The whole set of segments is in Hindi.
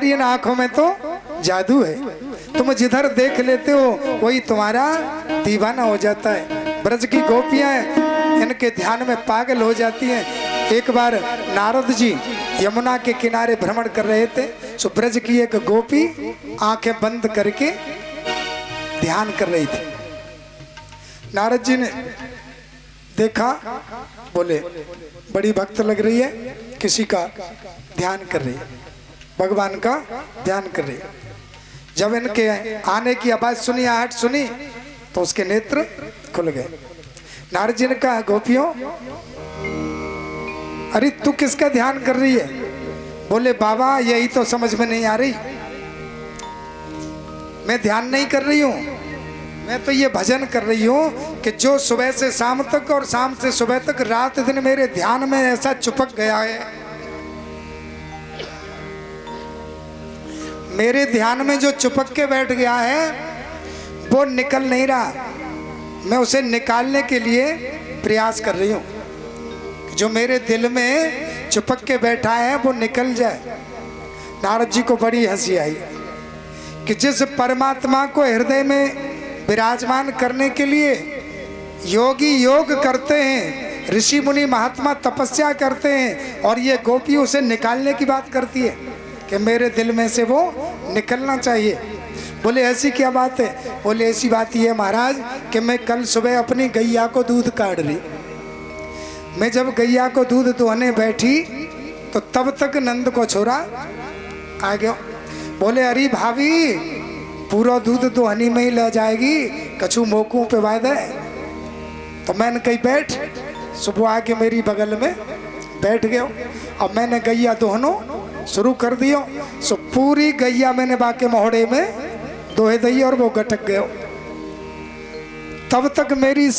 इन आंखों में तो जादू है, तुम जिधर देख लेते हो वही तुम्हारा दीवाना हो जाता है। ब्रज की गोपियां इनके ध्यान में पागल हो जाती हैं। एक बार नारद जी यमुना के किनारे भ्रमण कर रहे थे, सो ब्रज की एक गोपी आंखें बंद करके ध्यान कर रही थी। नारद जी ने देखा, बोले बड़ी भक्त लग रही है, किसी का ध्यान कर रही है, भगवान का ध्यान कर रही है। जब इनके आने की आवाज सुनी, आहट सुनी, तो उसके नेत्र खुल गए। नारद जी ने कहा, गोपियों अरे तू किसका ध्यान कर रही है? बोले बाबा यही तो समझ में नहीं आ रही, मैं ध्यान नहीं कर रही हूँ, मैं तो ये भजन कर रही हूँ कि जो सुबह से शाम तक और शाम से सुबह तक रात दिन मेरे ध्यान में ऐसा चिपक गया है, मेरे ध्यान में जो चिपक के बैठ गया है वो निकल नहीं रहा। मैं उसे निकालने के लिए प्रयास कर रही हूँ, जो मेरे दिल में चिपक के बैठा है वो निकल जाए। नारद जी को बड़ी हंसी आई कि जिस परमात्मा को हृदय में विराजमान करने के लिए योगी योग करते हैं, ऋषि मुनि महात्मा तपस्या करते हैं, और ये गोपी उसे निकालने की बात करती है कि मेरे दिल में से वो निकलना चाहिए। बोले ऐसी क्या बात है? बोले ऐसी बात ये है महाराज कि मैं कल सुबह अपनी गैया को दूध काढ़ रही, मैं जब गैया को दूध दुहने बैठी तो तब तक नंद को छोरा आ गया। बोले अरे भाभी पूरा दूध दुहनी में ही ले जाएगी, कछु मोकू पे वायदा है। तो मैंने कही बैठ, सुबह आके मेरी बगल में बैठ गया। अब मैंने गैया दुहनो शुरू कर दियो, सो पूरी गैया मैंने बाके मोहड़े में दोहे दी और वो गटक गयो। तब तक मेरी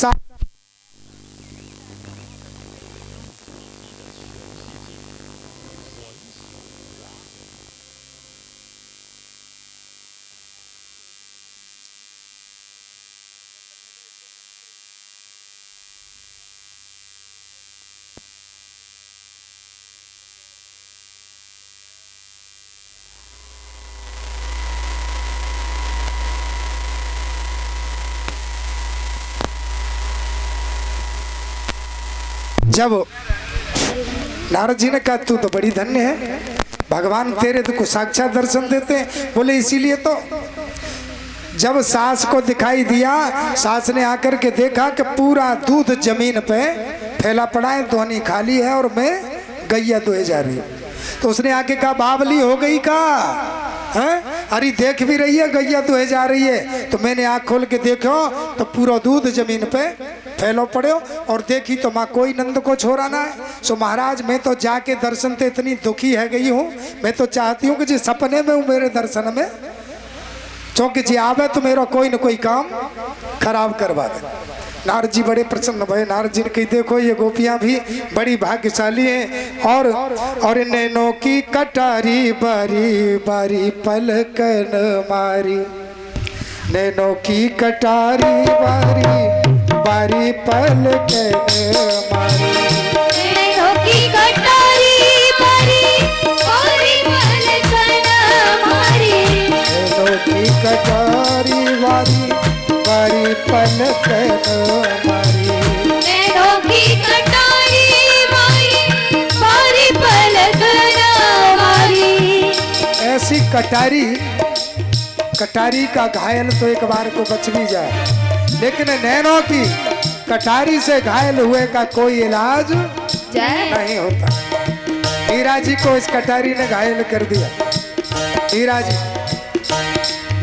जब नारद जी ने कहा तू तो बड़ी धन्य है, भगवान तेरे तो को साक्षात दर्शन देते हैं। बोले इसीलिए तो जब सास को दिखाई दिया, सास ने आकर के देखा कि पूरा दूध जमीन पे फैला पड़ा है, दोहनी खाली है और मैं गैया दुहे जा रही हूँ। तो उसने आके कहा बावली हो गई का है? अरे देख भी रही है गैया दुहे जा रही है। तो मैंने आँख खोल के देखो तो पूरा दूध जमीन पे फैलो पड़े और देखी तो माँ कोई नंद को छोड़ा ना है। सो महाराज मैं तो जाके दर्शन से इतनी दुखी है गई हूँ, मैं तो चाहती हूँ कि जी सपने में हूँ मेरे दर्शन में, क्योंकि जी आवे तो मेरा कोई न कोई काम खराब करवा दे। नारद जी बड़े प्रसन्न भये। नारद जी ने कही देखो ये गोपियां भी बड़ी भाग्यशाली हैं, और नैनों की कटारी बारी बारी पलकन मारी, नैनों की कटारी बारी बारी पलकन मारी, नैनों की कटारी बारी बारी पलकन मारी, नैनों की कटारी बारी बारी पलकन मारी, नैनों की कटारी बारी बारी पलकन मारी। ऐसी कटारी का घायल तो एक बार को बच भी जाए, लेकिन नैनों की कटारी से घायल हुए का कोई इलाज नहीं होता। मीरा जी को इस कटारी ने घायल कर दिया। मीरा जी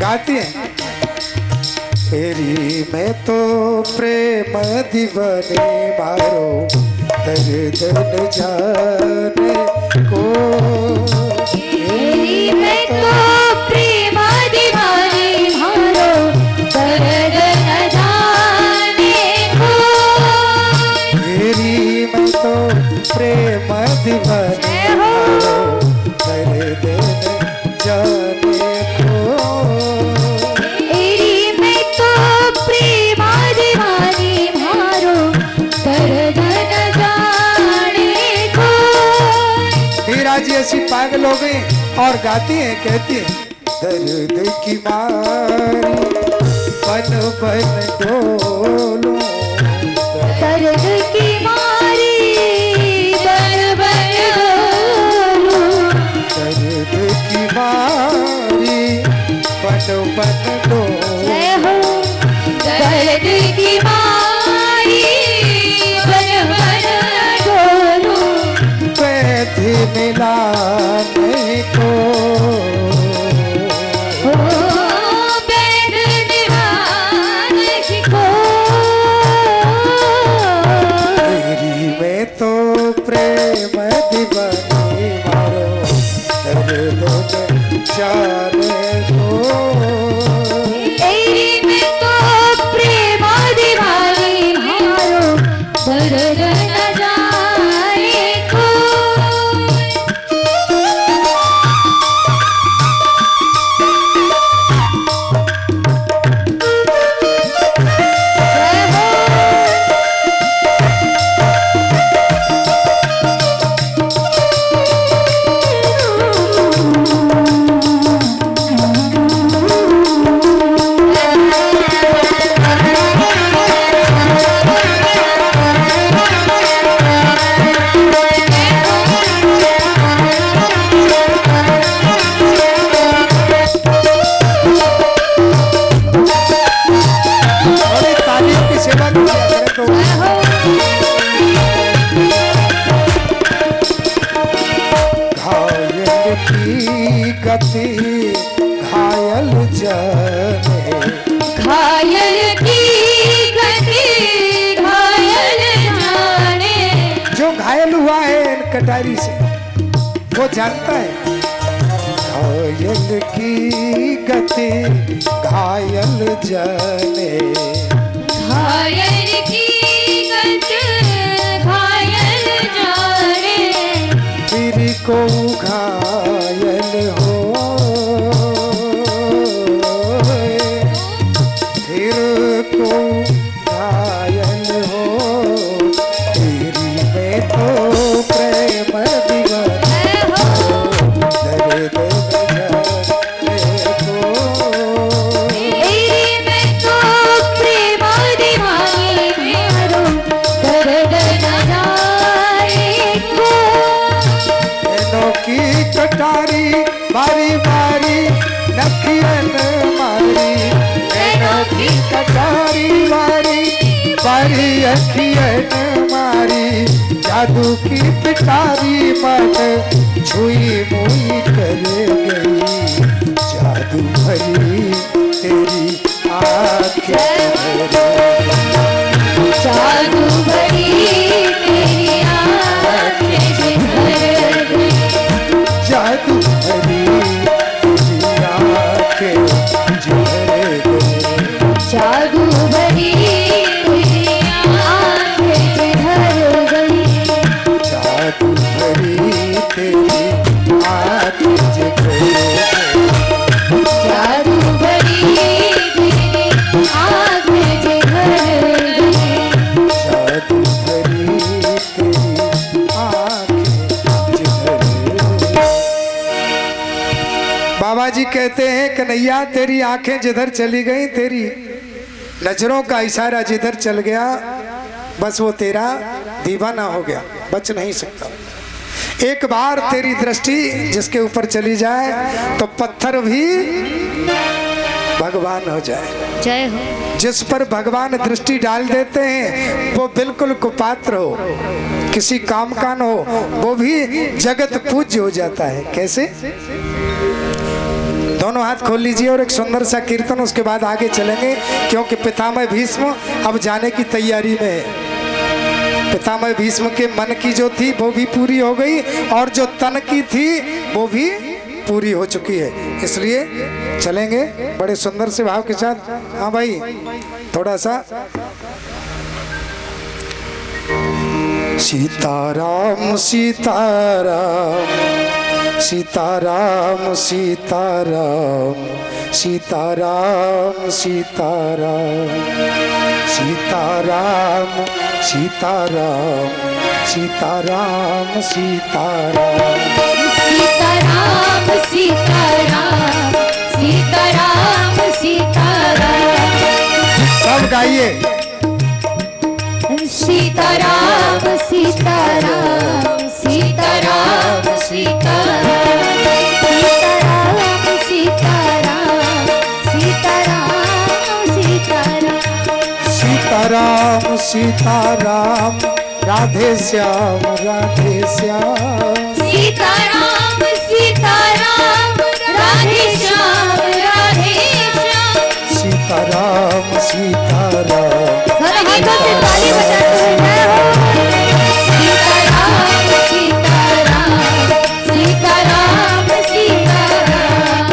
गाती हैं, तेरी मैं तो प्रेम दीवानी मारो दर्द न जाने को, तेरी मैं तो प्रेम दीवानी मारो दर्द न जाने को, तेरी मैं तो प्रेम दीवानी मारो दर्द न जाने को, जी ऐसी पागल हो गई और गाती हैं, कहती हैं, दर्द की मारी बन बन डोलूं, दर्द की मारी बन बन डोलूं, दर्द की मारी बन बन डोलूं, जय हो दर्द की मारी बन बन डोलूं, पैथी मिलाने को ओ बैद निभाने को, तेरी में तो प्रेम दीवानी मारो दर्द न जाने को, तेरी में तो प्रेम दीवानी मारो दर्द न जाने को। और एक तालियों की सेवा किया करें तो घायल की गति घायल जाने, घायल की गति घायल जाने, जो घायल हुआ है इन कटारी से वो जानता है, घायल की गति घायल जाने, घायल की गति घायल जाने, फिर को घायल हो, फिर को घायल हो, तेरी में तो प्रेम दीवाना दर्द न जाने को, तेरी में तो प्रेम दीवानी मारो दर्द न जाने को। नैनों की कटारी बारी बारी नखियन मारी, नैनों की कटारी बारी बारी अखियन मारी, जादू की पिटारी मन छुई मुई कर गई, जादू भरी तेरी आंखें, जादू भरी तेरी आँखें झर गई, जादू भरी तेरी आंखें झर गई, जादू भरी तेरी आँखें झर गई, जादू भरी तेरी आंखें झर गई, जादू भरी तेरी आँखें झर गई। जादू भरी तेरी आंखें झर गई। बाबा जी कहते हैं कन्हैया तेरी आंखें जिधर चली गई, तेरी नजरों का इशारा जिधर चल गया, बस वो तेरा दीवाना हो गया, बच नहीं सकता। एक बार तेरी दृष्टि जिसके ऊपर चली जाए तो पत्थर भी भगवान हो जाए। जय हो। जिस पर भगवान दृष्टि डाल देते हैं वो बिल्कुल कुपात्र हो, किसी काम का न हो, वो भी जगत पूज्य हो जाता है। कैसे? दोनों हाथ खोल लीजिए और एक सुंदर सा कीर्तन, उसके बाद आगे चलेंगे क्योंकि पितामह भीष्म अब जाने की तैयारी में है। पितामह भीष्म के मन की जो थी वो भी पूरी हो गई और जो तन की थी वो भी पूरी हो चुकी है, इसलिए चलेंगे बड़े सुंदर से भाव के साथ। हाँ भाई, थोड़ा सा सीताराम सीताराम सीताराम सीताराम सीताराम सीताराम सीताराम सीताराम सीताराम सीताराम सीताराम सीताराम सीताराम सीताराम सीताराम सब गाइए। सीताराम सीताराम सीताराम सीताराम सीताराम सीताराम सीताराम सीताराम सीताराम राधे श्याम राधे श्याम सीताराम सीताराम राधे श्याम राधे श्याम सीताराम सीताराम दोनों हाथों से ताली बजाते हैं सीताराम सीताराम सीताराम सीताराम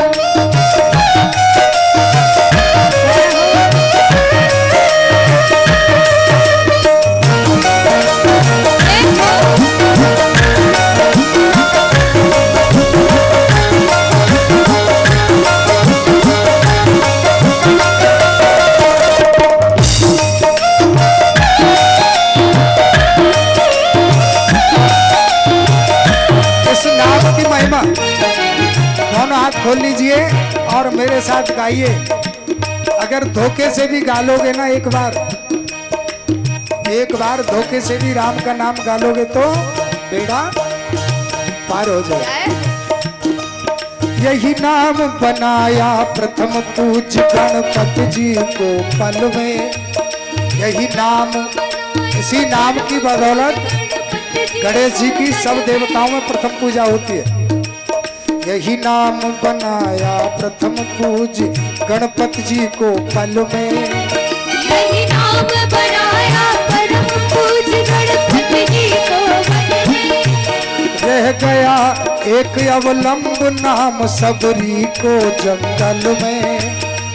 इस नाम की महिमा, दोनों हाथ खोल लीजिए और मेरे साथ गाइए। अगर धोखे से भी गालोगे ना एक बार धोखे से भी राम का नाम गालोगे तो बेड़ा पार हो जाए। यही नाम बनाया प्रथम पूज गणपति जी को पल में। यही नाम, इसी नाम की बदौलत गणेश जी की सब देवताओं में प्रथम पूजा होती है। यही नाम बनाया प्रथम पूज गणपति जी को पल में। यही नाम बनाया परम पूज गणपति जी को पल में। रह गया एक अवलंब नाम सबरी को जंगल में।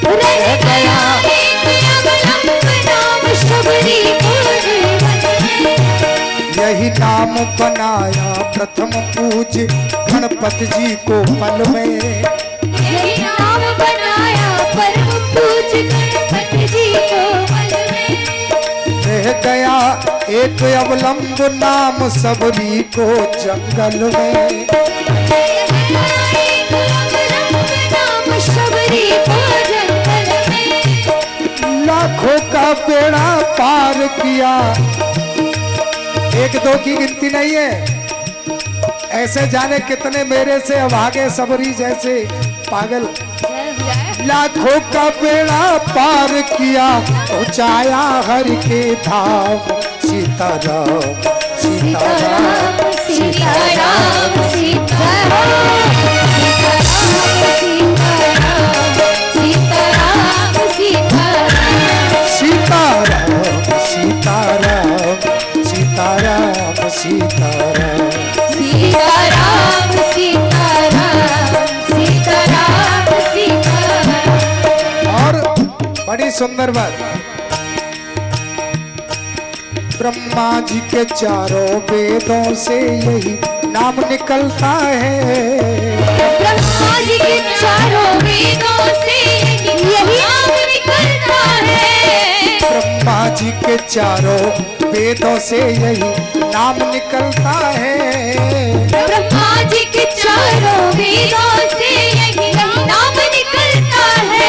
रह गया एक अवलंब नाम सबरी को जंगल में। यही नाम बनाया प्रथम पूज गणपति जी को पल में। यही नाम बनाया परम पूज गणपति जी को पल में। रह गया एक अवलंब नाम सबरी को जंगल में। एक अवलंब नाम सबरी को जंगल में। लाखों का बेड़ा पार किया, एक दो की गिनती नहीं है। ऐसे जाने कितने मेरे से अभागे सबरी जैसे पागल। लाखों का बेड़ा पार किया, पहुंचाया हरि के धाम। सीताराम सीताराम सीताराम सीताराम सीताराम सीताराम सीताराम सीताराम सीताराम सीताराम सीताराम सीताराम सीताराम सीताराम सीताराम। और बड़ी सुंदर बात, ब्रह्मा जी के चारों वेदों से यही नाम निकलता है। ब्रह्मा जी के चारों वेदों से यही नाम निकलता है। ब्रह्मा जी के चारों वेदों से यही नाम निकलता है। ब्रह्मा जी के चारों वेदों से यही नाम निकलता है।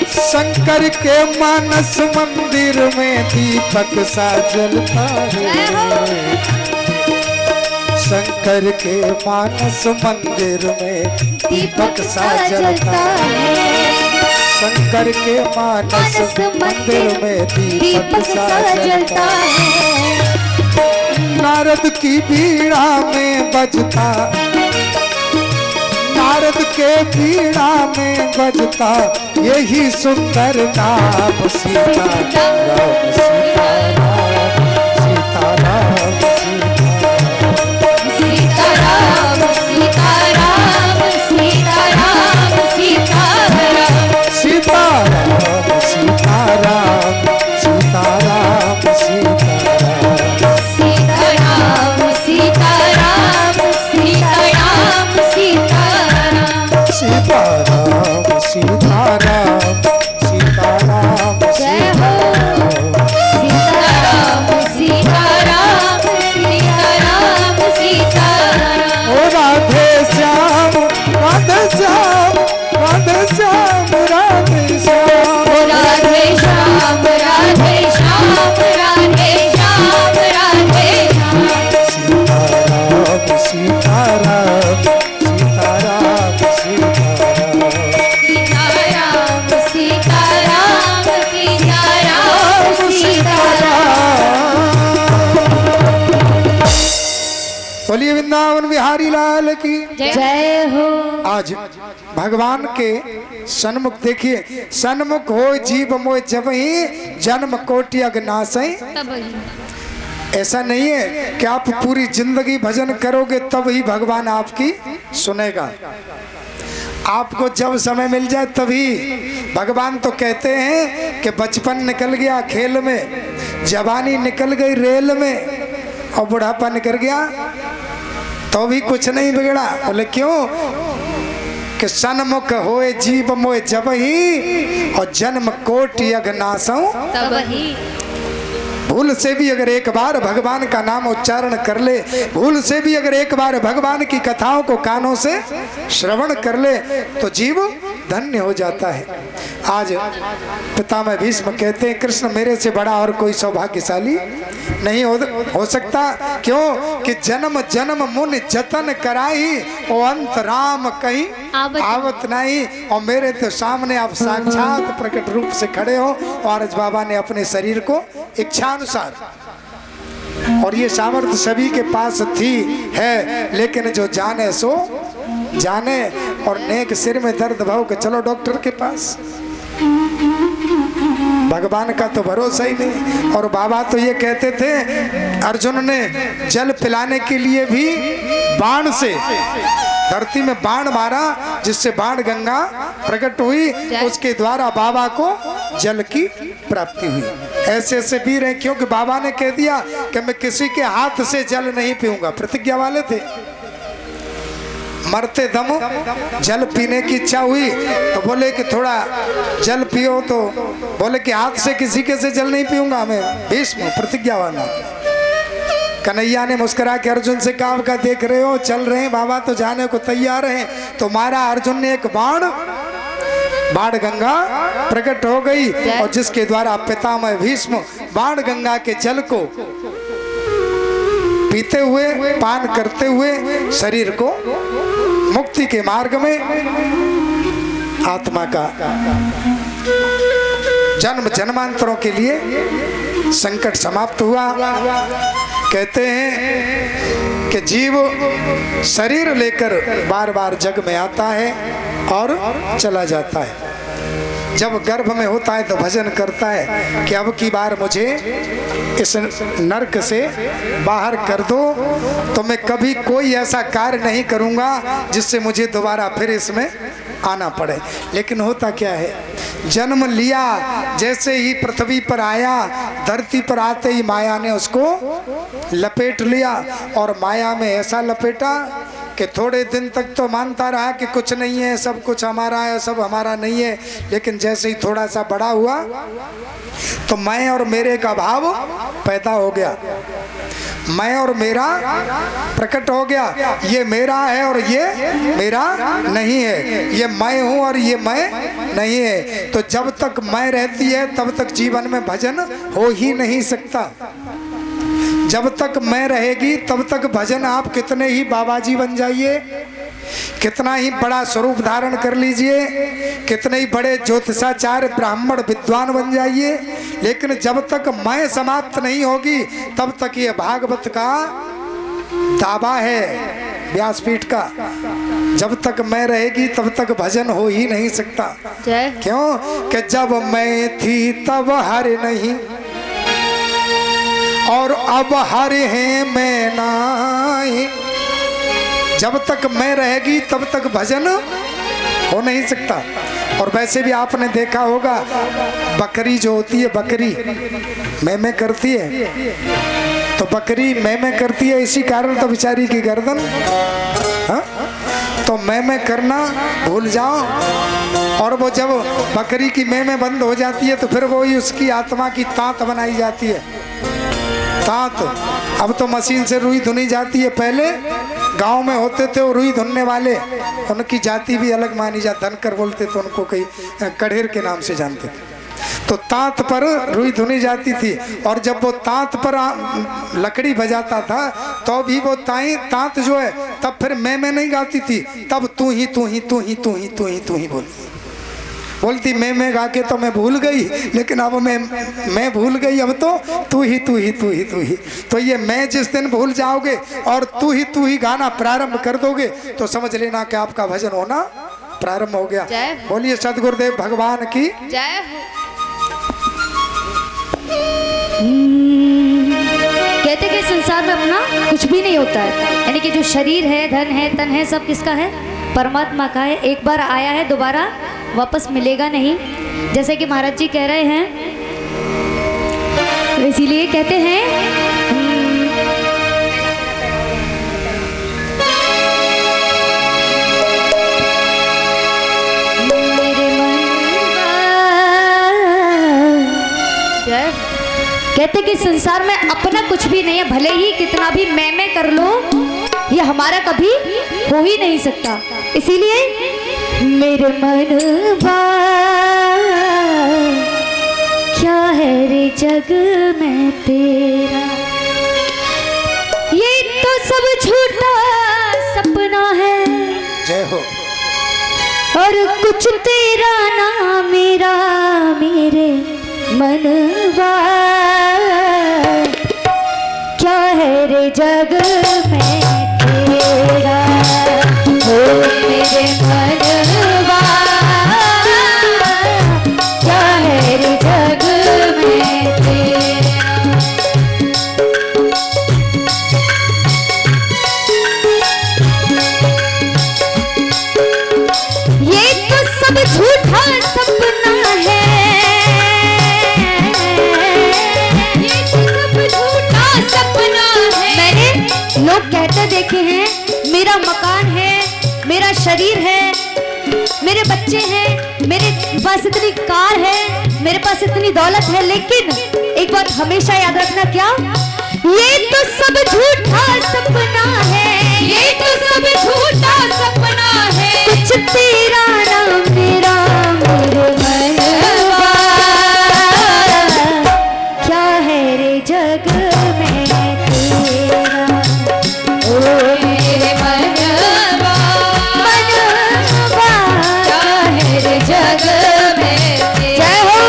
शंकर के मानस मंदिर में दीपक सा जलता है। शंकर के मानस मंदिर में दीपक सा जलता है। शंकर के मानस मंदिर में दीपक सा जलता है। नारद की बीड़ा में बजता, नारद के बीड़ा में बजता यही सुंदर नाम। सीताराम सीताराम सीताराम सीताराम सीताराम सीताराम सीताराम सीताराम सीताराम सीताराम सीताराम सीताराम सीताराम सीताराम सीताराम सीताराम सीताराम सीताराम जय हो सीताराम सीताराम सीताराम सीताराम ओ राधे श्याम आज भगवान के सन्मुख देखिए, सन्मुख हो जीव मोय जब ही जन्म कोटि अगनासै। तब ही ऐसा नहीं है कि आप पूरी जिंदगी भजन करोगे तब ही भगवान आपकी सुनेगा। आपको जब समय मिल जाए तभी। भगवान तो कहते हैं कि बचपन निकल गया खेल में, जवानी निकल गई रेल में, और बुढ़ापा निकल गया तो भी कुछ नहीं बिगड़ा। बोले क्यों? कि सन्मुख होए जीव मोय जब ही और जन्म कोटि अगनासौ। तब ही भूल से भी अगर एक बार भगवान का नाम उच्चारण कर ले, भूल से भी अगर एक बार भगवान की कथाओं को कानों से श्रवण कर ले तो जीव धन्य हो जाता है। आज पितामह भीष्म कहते हैं कृष्ण मेरे से बड़ा और कोई सौभाग्यशाली नहीं हो सकता। क्यों? कि जन्म जन्म मुनि जतन कराई और अंत राम कहीं आवत नहीं। और मेरे तो सामने आप साक्षात प्रकट रूप से खड़े हो और आज बाबा ने अपने शरीर को इच्छानुसार, और ये सामर्थ्य सभी के पास थी है, लेकिन जो जाने सो जाने। और नेक सिर में दर्द भाव के चलो डॉक्टर के पास, भगवान का तो भरोसा ही नहीं। और बाबा तो ये कहते थे अर्जुन ने जल पिलाने के लिए भी बाण से धरती में बाण मारा, जिससे बाण गंगा प्रकट हुई, उसके द्वारा बाबा को जल की प्राप्ति हुई। ऐसे ऐसे पी रहे क्योंकि बाबा ने कह दिया कि मैं किसी के हाथ से जल नहीं पीऊंगा। प्रतिज्ञा वाले थे, मरते दम जल पीने की इच्छा हुई तो बोले कि थोड़ा जल पियो, तो बोले कि हाथ से किसी के से जल नहीं पीऊंगा मैं। भीष्म प्रतिज्ञा वाला। कन्हैया ने मुस्कुरा के अर्जुन से कहा का देख रहे हो चल रहे हैं बाबा तो जाने को तैयार हैं। तो मारा अर्जुन ने एक बाण, बाण गंगा प्रकट हो गई और जिसके द्वारा पितामह भीष्म बाण गंगा के जल को पीते हुए, पान करते हुए शरीर को मुक्ति के मार्ग में आत्मा का जन्म जन्मांतरों के लिए संकट समाप्त हुआ। कहते हैं कि जीव शरीर लेकर बार बार जग में आता है और चला जाता है। जब गर्भ में होता है तो भजन करता है कि अब की बार मुझे इस नरक से बाहर कर दो, तो मैं कभी कोई ऐसा कार्य नहीं करूंगा जिससे मुझे दोबारा फिर इसमें आना पड़े। लेकिन होता क्या है, जन्म लिया, जैसे ही पृथ्वी पर आया, धरती पर आते ही माया ने उसको लपेट लिया। और माया में ऐसा लपेटा कि थोड़े दिन तक तो मानता रहा कि कुछ नहीं है, सब कुछ हमारा है, सब हमारा नहीं है। लेकिन जैसे ही थोड़ा सा बड़ा हुआ तो मैं और मेरे का भाव पैदा हो गया, मैं और मेरा प्रकट हो गया। ये मेरा है और ये मेरा नहीं है, ये मैं हूँ और ये मैं नहीं है। तो जब तक मैं रहती है तब तक जीवन में भजन हो ही नहीं सकता। जब तक मैं रहेगी तब तक भजन आप कितने ही बाबा जी बन जाइए, कितना ही बड़ा स्वरूप धारण कर लीजिए, कितने ही बड़े ज्योतिषाचार्य ब्राह्मण विद्वान बन जाइए, लेकिन जब तक मैं समाप्त नहीं होगी तब तक ये भागवत का दावा है व्यासपीठ का, जब तक मैं रहेगी तब तक भजन हो ही नहीं सकता। क्यों? कि जब मैं थी तब हर नहीं और अब हर है मैं नहीं। जब तक मैं रहेगी तब तक भजन हो नहीं सकता। और वैसे भी आपने देखा होगा, बकरी जो होती है, बकरी मैं करती है, तो बकरी मैं करती है, इसी कारण तो बेचारी की गर्दन, हाँ? तो मैं करना भूल जाओ, और वो जब बकरी की मैं बंद हो जाती है तो फिर वो ही उसकी आत्मा की तांत बनाई जाती है। तांत अब तो मशीन से रुई धुनी जाती है, पहले गांव में होते थे वो रुई धुनने वाले, उनकी जाति भी अलग मानी जाती, धनकर बोलते थे उनको, कई कढ़ेर के नाम से जानते थे। तो तांत पर रुई धुनी जाती थी, और जब वो तांत पर लकड़ी बजाता था तो भी वो तांत जो है तब फिर मैं नहीं गाती थी, तब तू ही तू ही तू ही तू ही तू ही तू ही बोलती। बोलती मैं गा के तो मैं भूल गई, लेकिन अब मैं भूल गई, अब तो तू ही तू ही तू ही तू ही। तो ये मैं जिस दिन भूल जाओगे और तू ही गाना प्रारंभ कर दोगे तो समझ लेना कि आपका भजन होना प्रारंभ हो गया। बोलिए सदगुरुदेव भगवान की जय। कहते कि संसार में अपना कुछ भी नहीं होता है, यानी कि जो शरीर है, धन है, तन है, सब किसका है? परमात्मा का है। एक बार आया है, दोबारा वापस मिलेगा नहीं, जैसे कि महाराज जी कह रहे हैं। इसीलिए कहते हैं कहते कि संसार में अपना कुछ भी नहीं है, भले ही कितना भी मैं कर लो, ये हमारा कभी हो ही नहीं सकता। इसीलिए मेरे मन क्या है रे जग में तेरा, ये तो सब झूठा सपना है। जय हो। और कुछ तेरा ना मेरा, मेरे मनवा क्या है रे जग में तेरा, हो मेरे मनवा क्या है रे जग में तेरा। ये तो सब झूठा सपना है, लोग कहते देखे हैं मेरा मकान है, मेरा शरीर है, मेरे बच्चे हैं, मेरे पास इतनी कार है, मेरे पास इतनी दौलत है, लेकिन एक बात हमेशा याद रखना, क्या? ये तो सब झूठा सपना है, ये तो सब झूठा सपना है, कुछ तेरा ना मेरा, मेरे मनवा क्या है रे जग में तेरा, ओ मेरे मनवा, मनवा क्या है रे जग में तेरा। जय हो।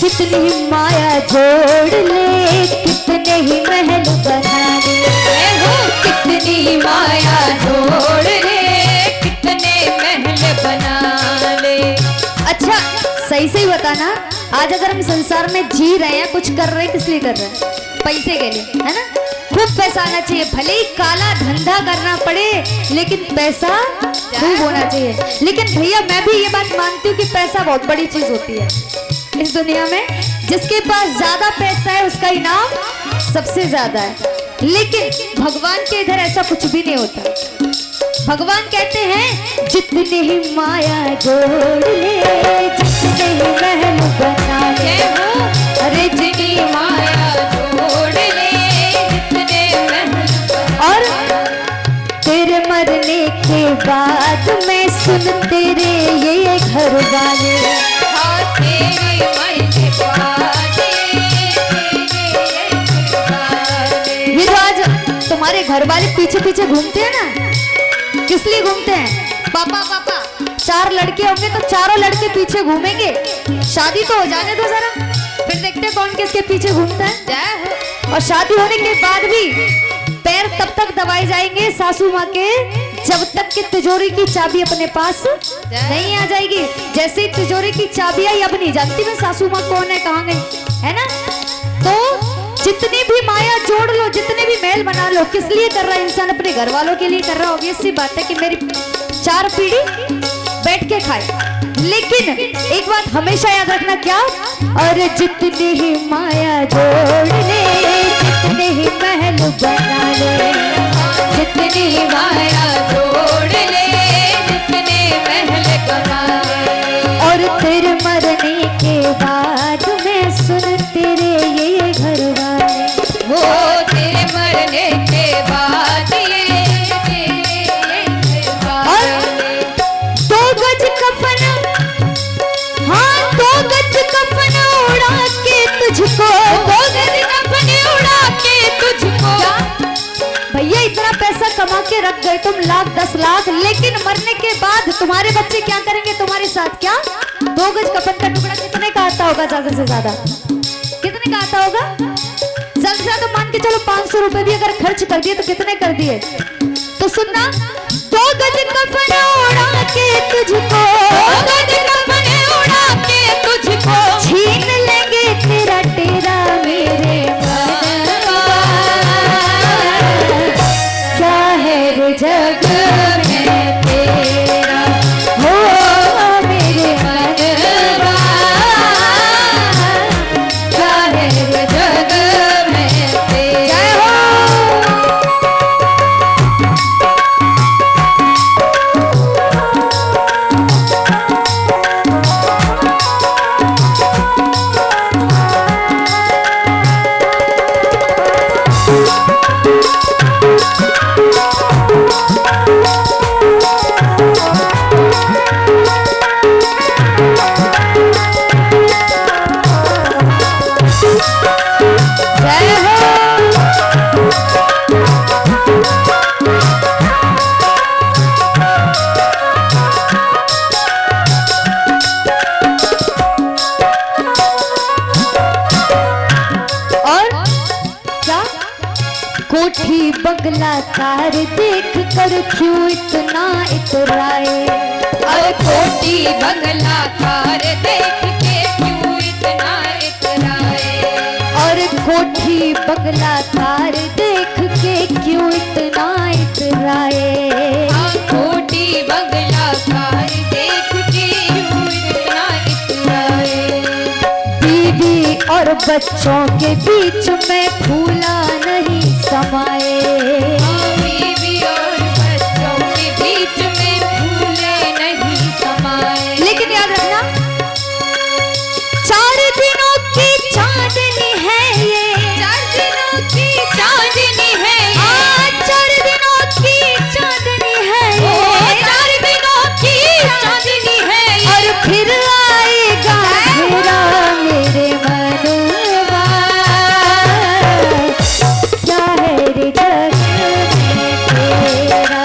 कितनी माया जोड़ ले, कितने ही महल बना ले, कितनी माया जोड़ ले, कितने महल बना ले। अच्छा सही से ही बताना, आज अगर हम संसार में जी रहे हैं, कुछ कर रहे हैं, किस लिए कर रहे हैं? पैसे के लिए, है ना? खूब पैसा आना चाहिए, भले ही काला धंधा करना पड़े, लेकिन पैसा खूब होना चाहिए। लेकिन भैया मैं भी ये बात मानती हूँ कि पैसा बहुत बड़ी चीज होती है इस दुनिया में। जिसके पास ज्यादा पैसा है उसका इनाम सबसे ज्यादा है, लेकिन भगवान के इधर ऐसा कुछ भी नहीं होता। भगवान कहते हैं जितने ही माया जोड़ ले, जितने ही महल बना ले, अरे जितनी माया जोड़ ले, जितने महल। और तेरे मरने के बाद मैं सुन तेरे ये घर वाले, तेरे मरने के बाद ये जो आज तुम्हारे घर वाले पीछे पीछे घूमते हैं ना, किस लिए घूमते हैं? पापा पापा, 4 लड़के होंगे तो चारों लड़के पीछे घूमेंगे। शादी तो हो जाने दो जरा, फिर देखते हैं कौन किसके पीछे घूमता है। और शादी होने के बाद भी पैर तब तक दबाए जाएंगे सासू माँ के, जब तक कि तिजोरी की चाबी अपने पास नहीं आ जाएगी। जैसे ही तिजोरी की चाबी आई, अब नहीं जानती मैं सासू माँ कौन है, कहाँ गई, है ना? तो जितनी भी माया जोड़ लो, जितने भी महल बना लो, किस लिए कर रहा है इंसान? अपने घर वालों के लिए कर रहा है। ऑब्वियस सी बात है कि मेरी 4 पीढ़ी बैठ के खाए। लेकिन एक बात हमेशा याद रखना, क्या? और जितनी ही माया जोड़ ले, जितने ही महल बना ले, जितनी ही माया बाद में सुन तेरे ये घर वाले, हो तेरे मरने के बाद ये तेरे वाले। 2 गज कफन, हाँ 2 गज कफन उड़ा के तुझको, 2 गज कफन उड़ा के तुझको। भैया इतना पैसा कमा के रख गए तुम, लाख 10 लाख, लेकिन मरने के बाद तुम्हारे बच्चे क्या करेंगे तुम्हारे साथ? क्या 2 गज कफन का टुकड़ा कितने का आता होगा? ज्यादा से ज्यादा कितने का आता होगा? ज्यादा से ज्यादा मान के चलो 500 रुपए भी अगर खर्च कर दिए तो कितने कर दिए? तो सुनना, 2 गज कफन उड़ा के तुझको, 2 गज कफन उड़ा के तुझको। छीन लेंगे तेरा तेरा मेरे मनवा, क्या है रे जग में तेरा, हो मेरे मनवा, क्या है रे जग में तेरा। जय हो। कोठी बंगला कार देख कर क्यों इतना इतराए, और कोठी बंगला कार देख के क्यों इतना इतराए। और कोठी बंगला कार देख के क्यों इतना इतराए। कोठी बंगला कार देख के क्यों इतना इतराए। बीवी और बच्चों के बीच में फूला नहीं समाए, बीवी और बच्चों के बीच में फूले नहीं समाए। लेकिन याद रखना 4 दिनों की चांदनी है ये, 4 दिनों की चांदनी है ये, 4 दिनों की चांदनी है ओ ये, 4 दिनों की चांदनी है ये। और फिर आएगा मेरा मेरे मनवा, क्या है रे जग में तेरा,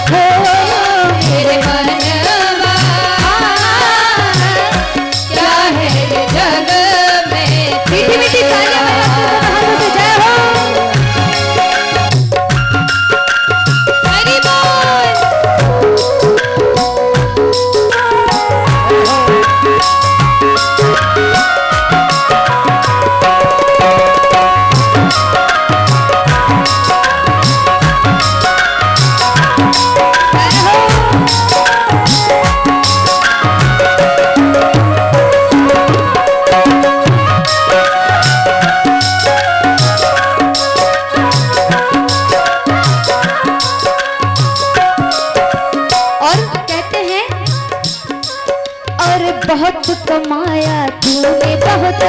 हो मेरे मनवा, क्या है ये जग में मीठी मीठी तालियां बजाते हुए हाथों से जय हो। हरि बोल। और कहते हैं, और बहुत कमाया तूने बहुत,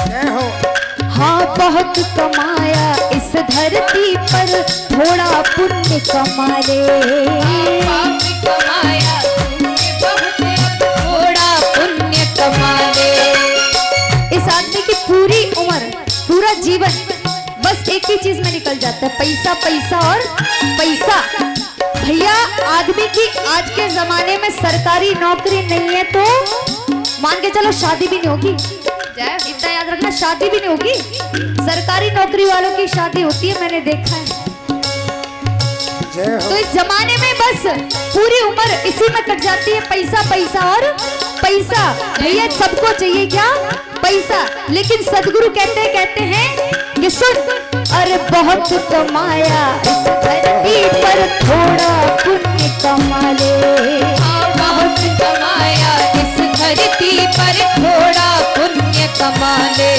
जय हो। हाँ बहुत कमाया इस धरती पर, थोड़ा पुण्य कमा ले, पाप कमाया तूने बहुत, थोड़ा पुण्य कमा ले। इस आदमी की पूरी उम्र पूरा जीवन बस एक ही चीज में निकल जाता है, पैसा पैसा और पैसा। भैया आदमी की आज के जमाने में सरकारी नौकरी नहीं है तो मान के चलो शादी भी नहीं होगी। इतना याद रखना, शादी भी नहीं होगी। सरकारी नौकरी वालों की शादी होती है, मैंने देखा है। जय तो हो। इस जमाने में बस पूरी उम्र इसी में कट जाती है, पैसा पैसा और पैसा। भैया सबको चाहिए क्या? पैसा। लेकिन सदगुरु कहते हैं कि सुन, अरे बहुत कमाया इस धरती पर, थोड़ा पुण्य कमा ले, बहुत कमाया इस धरती पर, थोड़ा पुण्य कमा ले।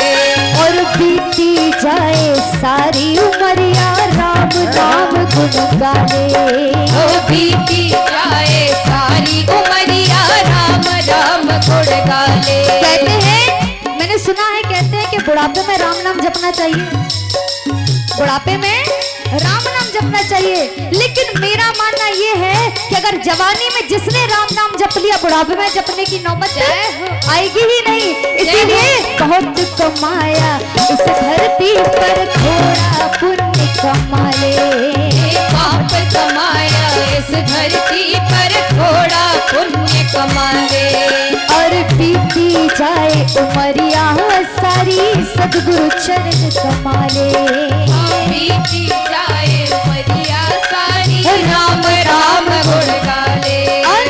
और बीती जाए सारी उमरिया, राम नाम गुन गाले, ओ बीती जाए सारी उमरिया, राम राम गुण गा बुढ़ापे में राम नाम जपना चाहिए, बुढ़ापे में राम नाम जपना चाहिए। लेकिन मेरा मानना ये है कि अगर जवानी में जिसने राम नाम जप लिया, बुढ़ापे में जपने की नौबत आएगी ही नहीं। इसीलिए बहुत कमाया इस धरती पर, थोड़ा पुण्य कमा ले। पाप कमाया इस धरती पर, थोड़ा पुण्य कमा ले। और बीती जाए उमरिया सारी, सदगुरु चरण कमा ले। बीती जाए उमरिया सारी, राम राम गुण गाले। और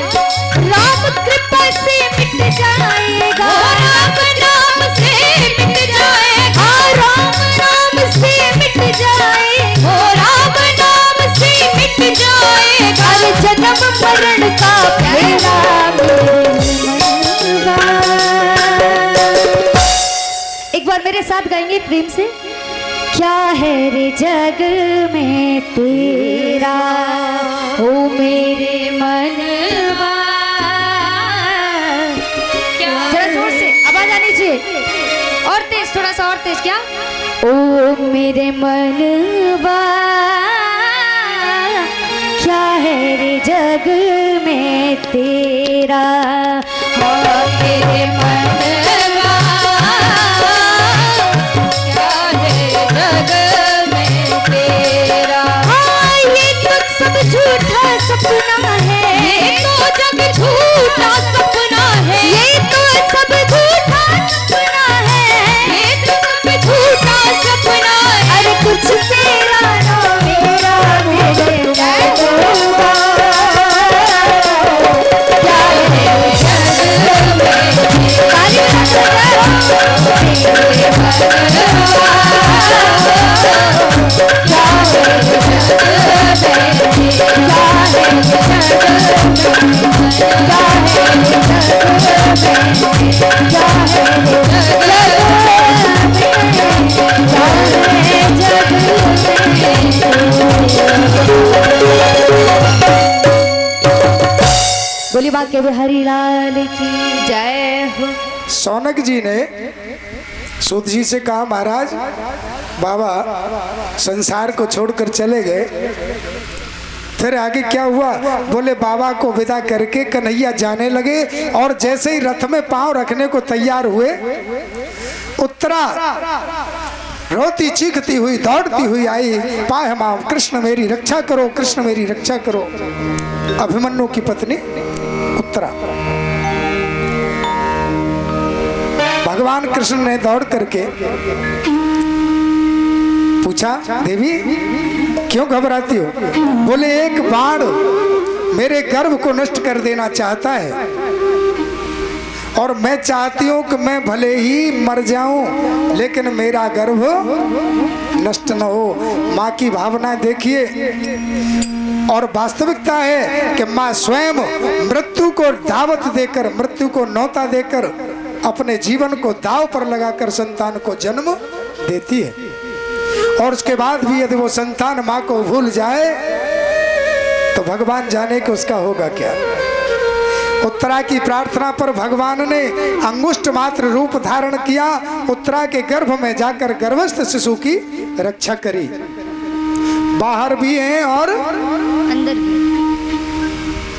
राम कृपा से मिट जाएगा, राम नाम से मिट जाएगा, राम नाम से मिट जाएगा, राम नाम से मिट जाएगा। हर जन्म मरण का फेरा एक बार मेरे साथ गाएंगे प्रेम से। क्या है रे जग में तेरा, ओ मेरे मनवा। जरा जोर से आवाज आनी चाहिए, और तेज, थोड़ा सा और तेज। क्या? ओ मेरे मनवा, क्या है रे जग में तेरा, हाँ मेरे मनवा, क्या है जग में तेरा। हाँ ये तो सब झूठा सपना है, ये तो जग झूठा सपना है, ये तो सब झूठा सपना है, ये तो सब झूठा सपना है। अरे कुछ तेरा ना मेरा, मेरे मनवा, क्या है जग में बोली बात के हरि लाल की जय हो। सौनक जी ने सूत जी से कहा, महाराज बाबा संसार को छोड़कर चले गए, फिर आगे क्या हुआ? बोले बाबा को विदा करके कन्हैया जाने लगे, और जैसे ही रथ में पांव रखने को तैयार हुए, उत्तरा रोती चीखती हुई दौड़ती हुई आई, पाह माम कृष्ण मेरी रक्षा करो, कृष्ण मेरी रक्षा करो। अभिमन्यु की पत्नी उत्तरा। भगवान कृष्ण ने दौड़ करके पूछा, देवी क्यों घबराती हो? बोले एक बाण मेरे गर्भ को नष्ट कर देना चाहता है, और मैं चाहती हूँ कि मैं भले ही मर जाऊं लेकिन मेरा गर्भ नष्ट न हो। माँ की भावना देखिए, और वास्तविकता है कि माँ स्वयं मृत्यु को दावत देकर, मृत्यु को न्योता देकर अपने जीवन को दाव पर लगाकर संतान को जन्म देती है। और उसके बाद भी यदि वो संतान माँ को भूल जाए तो भगवान जाने कि उसका होगा क्या। उत्तरा की प्रार्थना पर भगवान ने अंगुष्ठ मात्र रूप धारण किया, उत्तरा के गर्भ में जाकर गर्भस्थ शिशु की रक्षा करी। बाहर भी हैं और अंदर भी,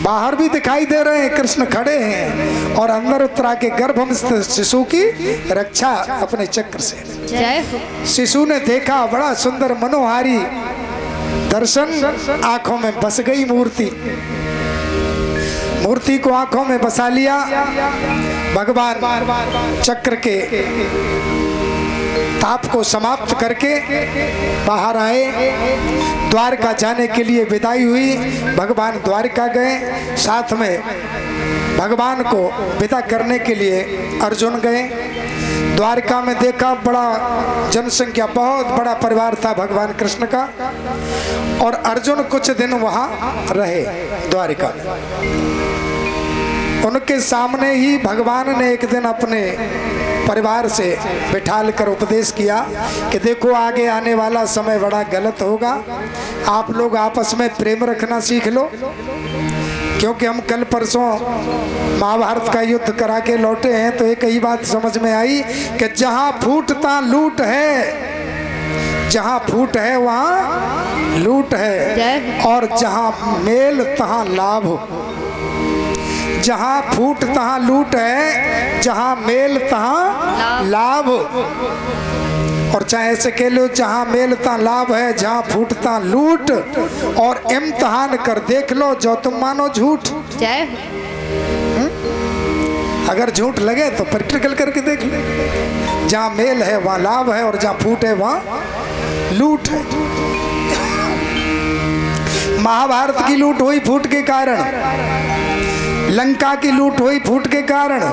बाहर भी दिखाई दे रहे हैं, कृष्ण खड़े हैं, और अंदर उत्तरा के गर्भ में स्थित शिशु की रक्षा अपने चक्र से। जय हो। शिशु ने देखा बड़ा सुंदर मनोहारी दर्शन, आंखों में बस गई मूर्ति, मूर्ति को आंखों में बसा लिया। भगवान चक्र के ताप को समाप्त करके बाहर आए, द्वारका जाने के लिए विदाई हुई। भगवान द्वारका गए, साथ में भगवान को विदा करने के लिए अर्जुन गए। द्वारका में देखा बड़ा जनसंख्या, बहुत बड़ा परिवार था भगवान कृष्ण का, और अर्जुन कुछ दिन वहां रहे द्वारका में। उनके सामने ही भगवान ने एक दिन अपने परिवार से बिठाल कर उपदेश किया कि देखो आगे आने वाला समय बड़ा गलत होगा, आप लोग आपस में प्रेम रखना सीख लो, क्योंकि हम कल परसों महाभारत का युद्ध करा के लौटे हैं, तो एक ही बात समझ में आई कि जहां फूट ता लूट है, जहां फूट है वहां लूट है, और जहां मेल तहां लाभ हो। जहां फूट तहां लूट है, जहां मेल तहां लाभ। और चाहे ऐसे कह लो, जहां मेल तहां लाभ है, जहां फूट तहां लूट। और इम्तिहान कर देख लो, जो तुम मानो झूठ। जय अगर झूठ लगे तो प्रैक्टिकल करके देख लो। जहां मेल है वहां लाभ है, और जहां फूट है वहां लूट है। महाभारत की लूट हुई फूट के कारण, लंका की लूट हुई फूट के कारण।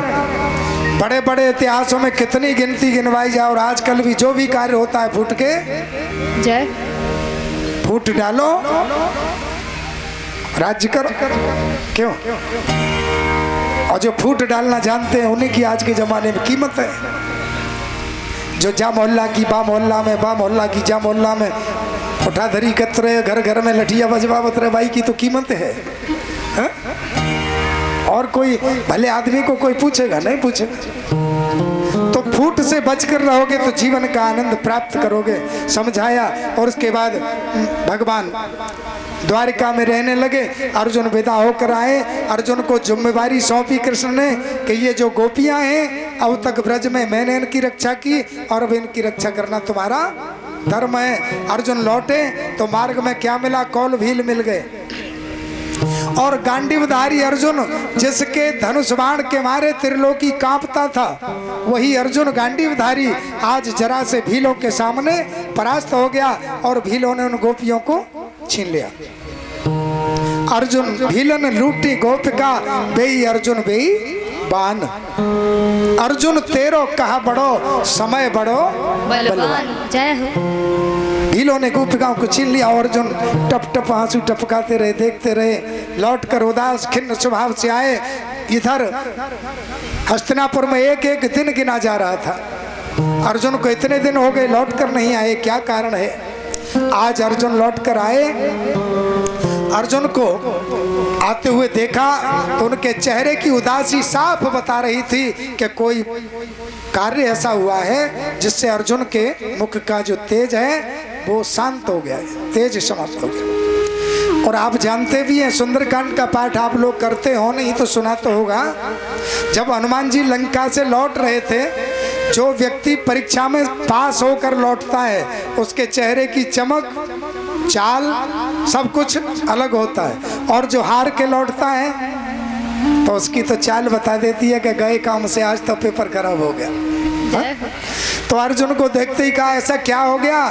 बड़े बड़े इतिहासों में कितनी गिनती गिनवाई जाए, और आजकल भी जो भी कार्य होता है फूट के। जय फूट डालो, राज्य करो। क्यों? और जो फूट डालना जानते हैं उन्हीं की आज के जमाने में कीमत है। जो जा मोहल्ला की बा मोहल्ला में, बा मोहल्ला की जा मोहल्ला में उठाधरी करते रहे, घर घर में लठिया बजवावत रहे, भाई की तो कीमत है, हा? और कोई भले आदमी को कोई पूछेगा नहीं, पूछेगा। तो फूट से बचकर रहोगे तो जीवन का आनंद प्राप्त करोगे, समझाया। और उसके बाद भगवान द्वारिका में रहने लगे। अर्जुन विदा होकर आए। अर्जुन को जिम्मेवारी सौंपी कृष्ण ने कि ये जो गोपियां हैं, अब तक ब्रज में मैंने इनकी रक्षा की, और अब इनकी रक्षा करना तुम्हारा धर्म है। अर्जुन लौटे तो मार्ग में क्या मिला? कौल भील मिल गए। और गांडीवधारी अर्जुन, जिसके धनुष बाण के मारे त्रिलोकी कांपता था, वही अर्जुन गांडीवधारी आज जरा से भीलों के सामने परास्त हो गया, और भीलों ने उन गोपियों को छीन लिया। अर्जुन भीलन लूटी गोपिका, बेई अर्जुन बेई बान। अर्जुन तेरो कहा बड़ो, समय बड़ो बलवान। जय हो। भीलों ने गोपिकाओं को छीन लिया। और अर्जुन टप टप आंसू टपकाते रहे, देखते रहे। लौटकर उदास खिन्न स्वभाव से आए। इधर हस्तिनापुर में एक एक दिन गिना जा रहा था। अर्जुन को इतने दिन हो गए लौटकर नहीं आए, क्या कारण है? आज अर्जुन लौटकर आए। अर्जुन को आते हुए देखा तो उनके चेहरे की उदासी साफ बता रही थी कि कोई कार्य ऐसा हुआ है जिससे अर्जुन के मुख का जो तेज है वो शांत हो गया, तेज समाप्त हो गया। और आप जानते भी हैं, सुंदरकांड का पाठ आप लोग करते हो, नहीं तो सुना तो होगा। जब हनुमान जी लंका से लौट रहे थे, जो व्यक्ति परीक्षा में पास होकर लौटता है उसके चेहरे की चमक, चाल, सब कुछ अलग होता है। और जो हार के लौटता है तो उसकी तो चाल बता देती है कि गए काम से आज तो पेपर खराब हो गया। तो अर्जुन को देखते ही कहा, ऐसा क्या हो गया?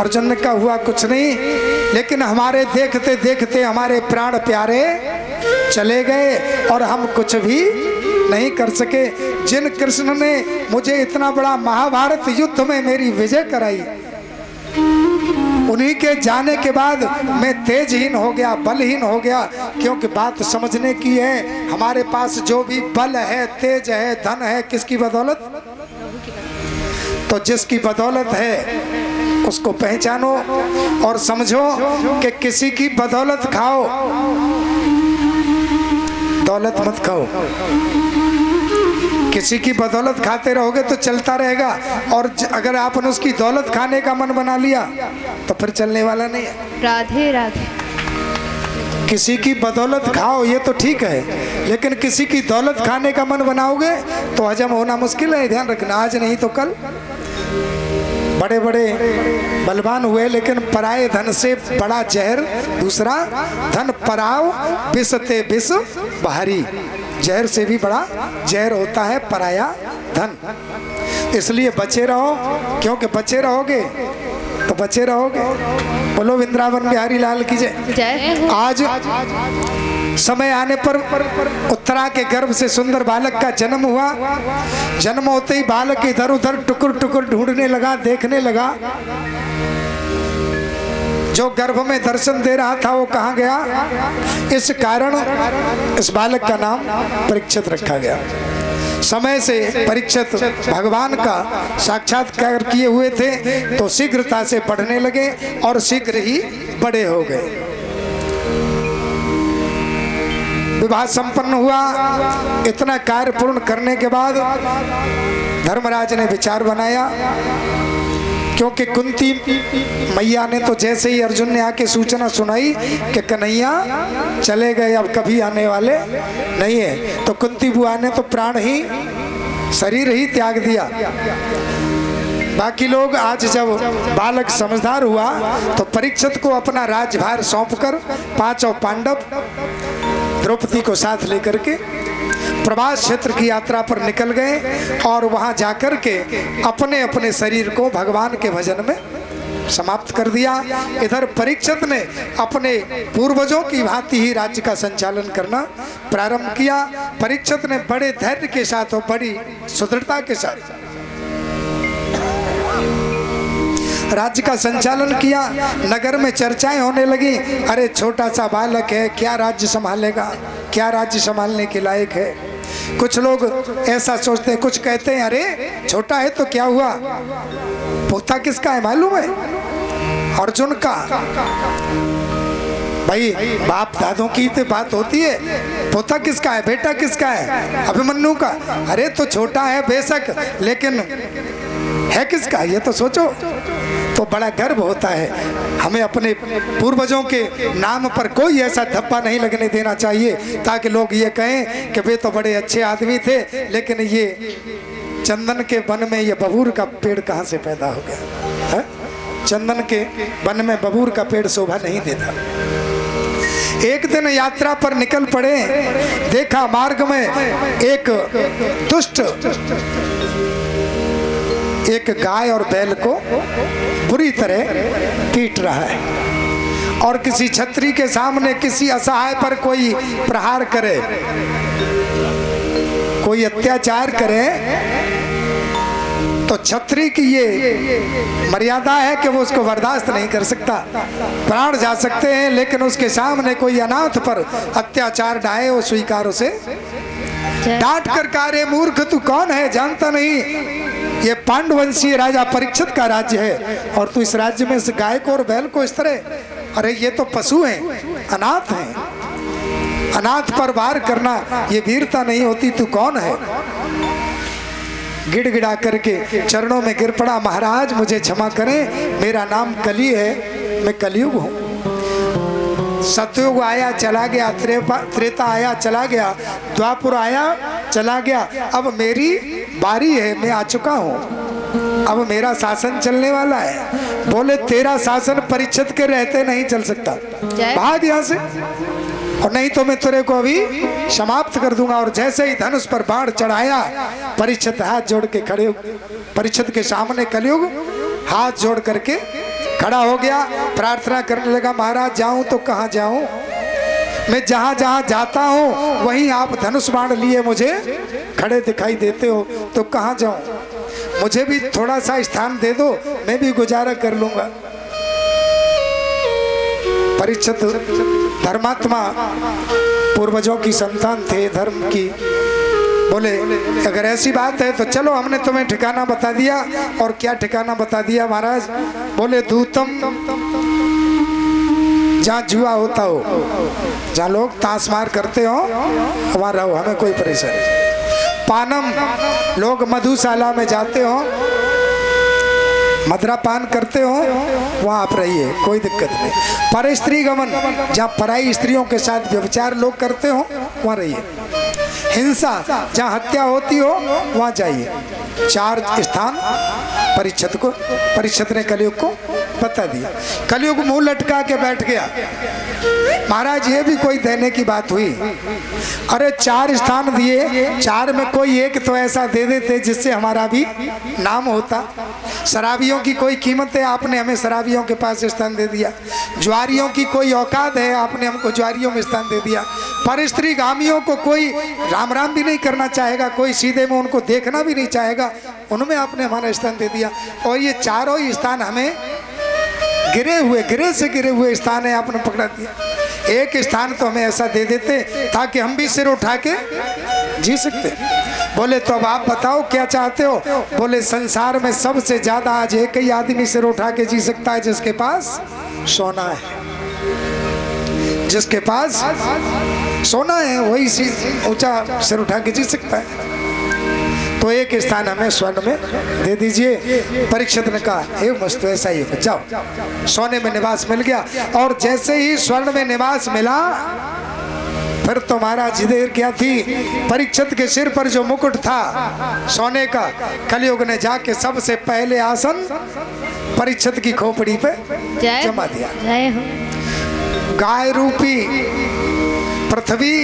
अर्जुन ने कहा, हुआ कुछ नहीं, लेकिन हमारे देखते देखते हमारे प्राण प्यारे चले गए और हम कुछ भी नहीं कर सके। जिन कृष्ण ने मुझे इतना बड़ा महाभारत युद्ध में मेरी विजय कराई, उन्हीं के जाने के बाद मैं तेजहीन हो गया, बलहीन हो गया। क्योंकि बात समझने की है, हमारे पास जो भी बल है, तेज है, धन है, किसकी बदौलत? तो जिसकी बदौलत है उसको पहचानो और समझो कि किसी की बदौलत खाओ, दौलत मत खाओ। किसी की बदौलत खाते रहोगे तो चलता रहेगा, और अगर आपने उसकी दौलत खाने का मन बना लिया तो फिर चलने वाला नहीं है। राधे राधे। किसी की बदौलत खाओ ये तो ठीक है, लेकिन किसी की दौलत खाने का मन बनाओगे तो हजम होना मुश्किल है। ध्यान रखना, आज नहीं तो कल। बड़े बड़े बलवान हुए, लेकिन पराये धन से बड़ा जहर दूसरा धन पराओ, विष ते विष बाहरी। जहर से भी बड़ा जहर होता है पराया धन। इसलिए बचे रहो, क्योंकि बचे रहोगे तो बचे रहोगे। बोलो वृंदावन बिहारी लाल की जय। आज समय आने पर उत्तरा के गर्भ से सुंदर बालक का जन्म हुआ। जन्म होते ही बालक इधर उधर टुकुर टुकुर ढूंढने लगा, देखने लगा। जो गर्भ में दर्शन दे रहा था वो कहाँ गया? इस कारण इस बालक का नाम परीक्षित रखा गया। समय से परीक्षित भगवान का साक्षात्कार किए हुए थे तो शीघ्रता से बढ़ने लगे और शीघ्र ही बड़े हो गए। विवाह संपन्न हुआ। इतना कार्य पूर्ण करने के बाद धर्मराज ने विचार बनाया, क्योंकि कुंती मैया ने तो जैसे ही अर्जुन ने आके सूचना सुनाई कि कन्हैया चले गए, अब कभी आने वाले नहीं है, तो कुंती बुआ ने तो प्राण ही शरीर ही त्याग दिया। बाकी लोग आज जब बालक समझदार हुआ तो परीक्षित को अपना राज्यभार सौंपकर पांचों पांडव द्रौपदी को साथ लेकर के प्रवास क्षेत्र की यात्रा पर निकल गए और वहां जाकर के अपने अपने शरीर को भगवान के भजन में समाप्त कर दिया। इधर परीक्षित ने अपने पूर्वजों की भांति ही राज्य का संचालन करना प्रारंभ किया। परीक्षित ने बड़े धैर्य के साथ और बड़ी सुदृढ़ता के साथ राज्य का संचालन किया। नगर में चर्चाएं होने लगी, अरे छोटा सा बालक है, क्या राज्य संभालेगा, क्या राज्य संभालने के लायक है। कुछ लोग ऐसा सोचते हैं, कुछ कहते हैं अरे छोटा है तो क्या हुआ, पोता किसका है मालूम है, अर्जुन का। भाई बाप दादों की तो बात होती है, पोता किसका है, बेटा किसका है, अभिमन्यु का। अरे तो छोटा है बेशक, लेकिन है किसका ये तो सोचो। तो बड़ा गर्व होता है। हमें अपने पूर्वजों के नाम पर कोई ऐसा धब्बा नहीं लगने देना चाहिए ताकि लोग ये कहें कि वे तो बड़े अच्छे आदमी थे, लेकिन ये चंदन के वन में ये बबूर का पेड़ कहाँ से पैदा हो गया है? चंदन के वन में बबूर का पेड़ शोभा नहीं देता। एक दिन यात्रा पर निकल पड़े, देखा मार्ग में एक दुष्ट एक गाय और बैल को बुरी तरह पीट रहा है और किसी छत्री के सामने किसी असहाय पर कोई प्रहार करे, कोई अत्याचार करे, तो छत्री की ये मर्यादा है कि वो उसको बर्दाश्त नहीं कर सकता। प्राण जा सकते हैं, लेकिन उसके सामने कोई अनाथ पर अत्याचार ढाए वो स्वीकार उसे डांट कर कहा, रे मूर्ख तू कौन है, जानता नहीं ये पांडवंशीय राजा परीक्षित का राज्य है और तू इस राज्य में इस गाय को और बैल को इस तरह, अरे ये तो पशु हैं, अनाथ हैं, अनाथ पर वार करना ये वीरता नहीं होती, तू कौन है। गिड़गिड़ा करके चरणों में गिर पड़ा, महाराज मुझे क्षमा करें, मेरा नाम कली है, मैं कलयुग हूँ। सतयुग आया चला गया, त्रेता आया चला गया, द्वापुर आया चला गया, अब मेरी बारी है, मैं आ चुका हूँ, अब मेरा शासन चलने वाला है। बोले तेरा शासन परीक्षित के रहते नहीं चल सकता, भाग यहाँ से, और नहीं तो मैं तेरे को अभी समाप्त कर दूंगा। और जैसे ही धनुष पर बाण चढ़ाया, परीक्षित हाथ जोड़ के खड़े, परीक्षित के सामने कलयुग हाथ जोड़ करके खड़ा हो गया, प्रार्थना करने लगा, महाराज जाऊं तो कहाँ जाऊं, मैं जहां जहां जाता हूं वहीं आप धनुष बाण लिए मुझे खड़े दिखाई देते हो, तो कहाँ जाऊं, मुझे भी थोड़ा सा स्थान दे दो, मैं भी गुजारा कर लूंगा। परीक्षित धर्मात्मा पूर्वजों की संतान थे, धर्म की, बोले अगर ऐसी बात है तो चलो, हमने तुम्हें ठिकाना बता दिया। और क्या ठिकाना बता दिया महाराज? बोले दूतम, जहाँ जुआ होता हो, जहाँ लोग ताश मार करते हो वहाँ रहो, हमें कोई परेशानी नहीं। पानम, लोग मधुशाला में जाते हो, मदरा पान करते हो, वहाँ आप रहिए, कोई दिक्कत नहीं। पर स्त्री गमन, जहाँ पराई स्त्रियों के साथ व्यभिचार लोग करते हो वहाँ रहिए। हिंसा, जहाँ हत्या होती हो वहाँ जाइए। 4 स्थान परीक्षित ने कलयुग को बता दिया। कलयुग मुंह लटका के बैठ गया, महाराज ये भी कोई देने की बात हुई? अरे 4 स्थान दिए, 4 में कोई एक तो ऐसा दे देते जिससे हमारा भी नाम होता। शराबियों की कोई कीमत है, आपने हमें शराबियों के पास स्थान दे दिया। ज्वारियों की कोई औकात है, आपने हमको ज्वारियों में स्थान दे दिया। पर स्त्री गामियों को कोई राम राम भी नहीं करना चाहेगा, कोई सीधे में उनको देखना भी नहीं चाहेगा, उनमें आपने हमारा स्थान दे दिया। और ये चारों ही स्थान हमें गिरे से गिरे हुए स्थान है, आपने पकड़ा दिया। एक स्थान तो हमें ऐसा दे देते ताकि हम भी सिर उठा के जी सकते। बोले तो अब आप बताओ क्या चाहते हो? बोले संसार में सबसे ज्यादा आज एक ही आदमी सिर उठा के जी सकता है जिसके पास सोना है, जिसके पास सोना है वही ऊंचा सिर उठा के जी सकता है। तो एक स्थान हमें स्वर्ण में दे दीजिए। परीक्षित ने कहा हे मस्त ऐसा ही है, जाओ। सोने में निवास मिल गया और जैसे ही स्वर्ण में निवास मिला फिर तो महाराज देर क्या थी, परीक्षित के सिर पर जो मुकुट था सोने का, कलयुग ने जाके सबसे पहले आसन परीक्षित की खोपड़ी पे जमा दिया। जय हो। गाय रूपी पृथ्वी,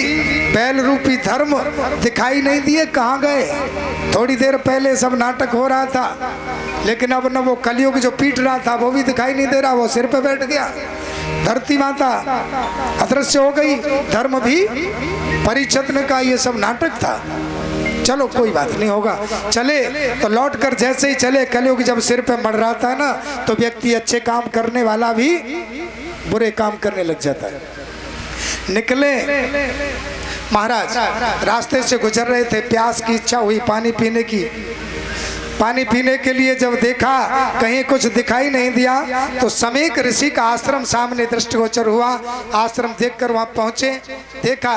बैल रूपी धर्म दिखाई नहीं दिए, कहाँ गए? थोड़ी देर पहले सब नाटक हो रहा था, लेकिन अब न वो कलयुग जो पीट रहा था वो भी दिखाई नहीं दे रहा, वो सिर पे बैठ गया। धरती माता अदृश्य हो गई, धर्म भी। परीक्षित ने कहा ये सब नाटक था, चलो कोई बात नहीं होगा, चले। तो लौट कर जैसे ही चले, कलयुग जब सिर पे मर रहा था ना, तो व्यक्ति अच्छे काम करने वाला भी बुरे काम करने लग जाता है। निकले महाराज, रास्ते से गुजर रहे थे, प्यास की इच्छा हुई पानी पीने की। पानी पीने के लिए जब देखा कहीं कुछ दिखाई नहीं दिया, तो समीक ऋषि का आश्रम सामने दृष्टिगोचर हुआ। आश्रम देखकर वहां पहुंचे, देखा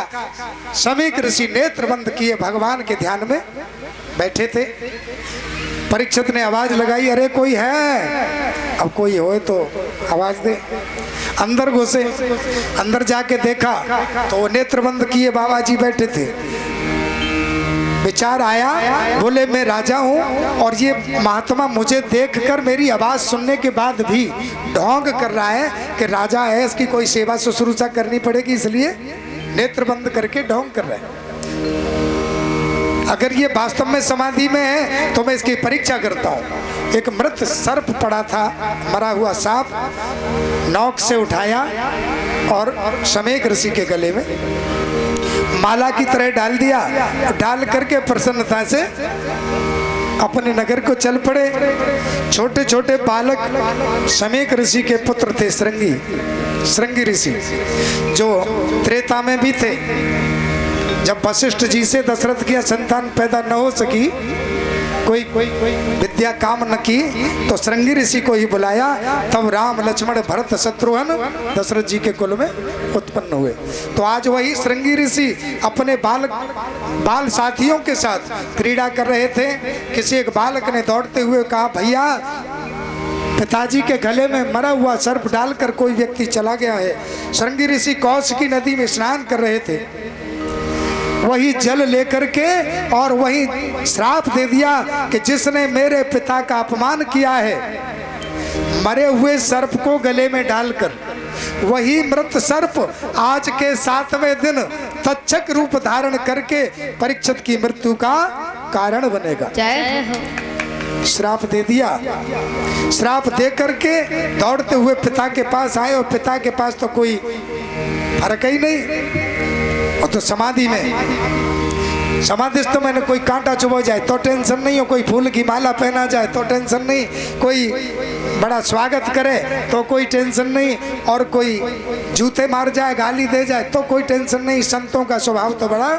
समीक ऋषि नेत्र बंद किए भगवान के ध्यान में बैठे थे। परीक्षित ने आवाज लगाई, अरे कोई है? अब कोई हो तो आवाज दे। अंदर घुसे, अंदर जाके देखा तो वो नेत्र बंद किए बाबा जी बैठे थे। विचार आया, बोले मैं राजा हूँ और ये महात्मा मुझे देखकर मेरी आवाज सुनने के बाद भी ढोंग कर रहा है कि राजा है, इसकी कोई सेवा शुश्रूषा करनी पड़ेगी, इसलिए नेत्र बंद करके ढोंग कर रहा है। अगर ये वास्तव में समाधि में है तो मैं इसकी परीक्षा करता हूँ। एक मृत सर्प पड़ा था, मरा हुआ सांप, नौक से उठाया और समीक ऋषि के गले में माला की तरह डाल दिया। डाल करके प्रसन्नता से अपने नगर को चल पड़े। छोटे छोटे बालक समीक ऋषि के पुत्र थे, श्रृंगी ऋषि, जो त्रेता में भी थे। जब वशिष्ठ जी से दशरथ की संतान पैदा न हो सकी, कोई विद्या काम न की, तो श्रृंगी ऋषि को ही बुलाया। तब राम लक्ष्मण भरत शत्रुघ्न दशरथ जी के कुल में उत्पन्न हुए। तो आज वही श्रृंगी ऋषि अपने बाल साथियों के साथ क्रीड़ा कर रहे थे। किसी एक बालक ने दौड़ते हुए कहा, भैया पिताजी के गले में मरा हुआ सर्प डालकर कोई व्यक्ति चला गया है। श्रृंगी ऋषि कौशिकी नदी में स्नान कर रहे थे, वही जल लेकर के और वही श्राप दे दिया कि जिसने मेरे पिता का अपमान किया है, मरे हुए सर्प को गले में डालकर, वही मृत सर्प आज के 7वें दिन तक्षक रूप धारण करके परीक्षित की मृत्यु का कारण बनेगा। श्राप दे दिया। श्राप दे करके दौड़ते हुए पिता के पास आए और पिता के पास तो कोई फर्क ही नहीं, और तो समाधि में, समाधिस्थ मैंने कोई कांटा चुभो जाए तो टेंशन नहीं हो, कोई फूल की माला पहना जाए तो टेंशन नहीं, कोई बड़ा स्वागत करे तो कोई टेंशन नहीं, और कोई जूते मार जाए गाली दे जाए तो कोई टेंशन नहीं। संतों का स्वभाव तो बड़ा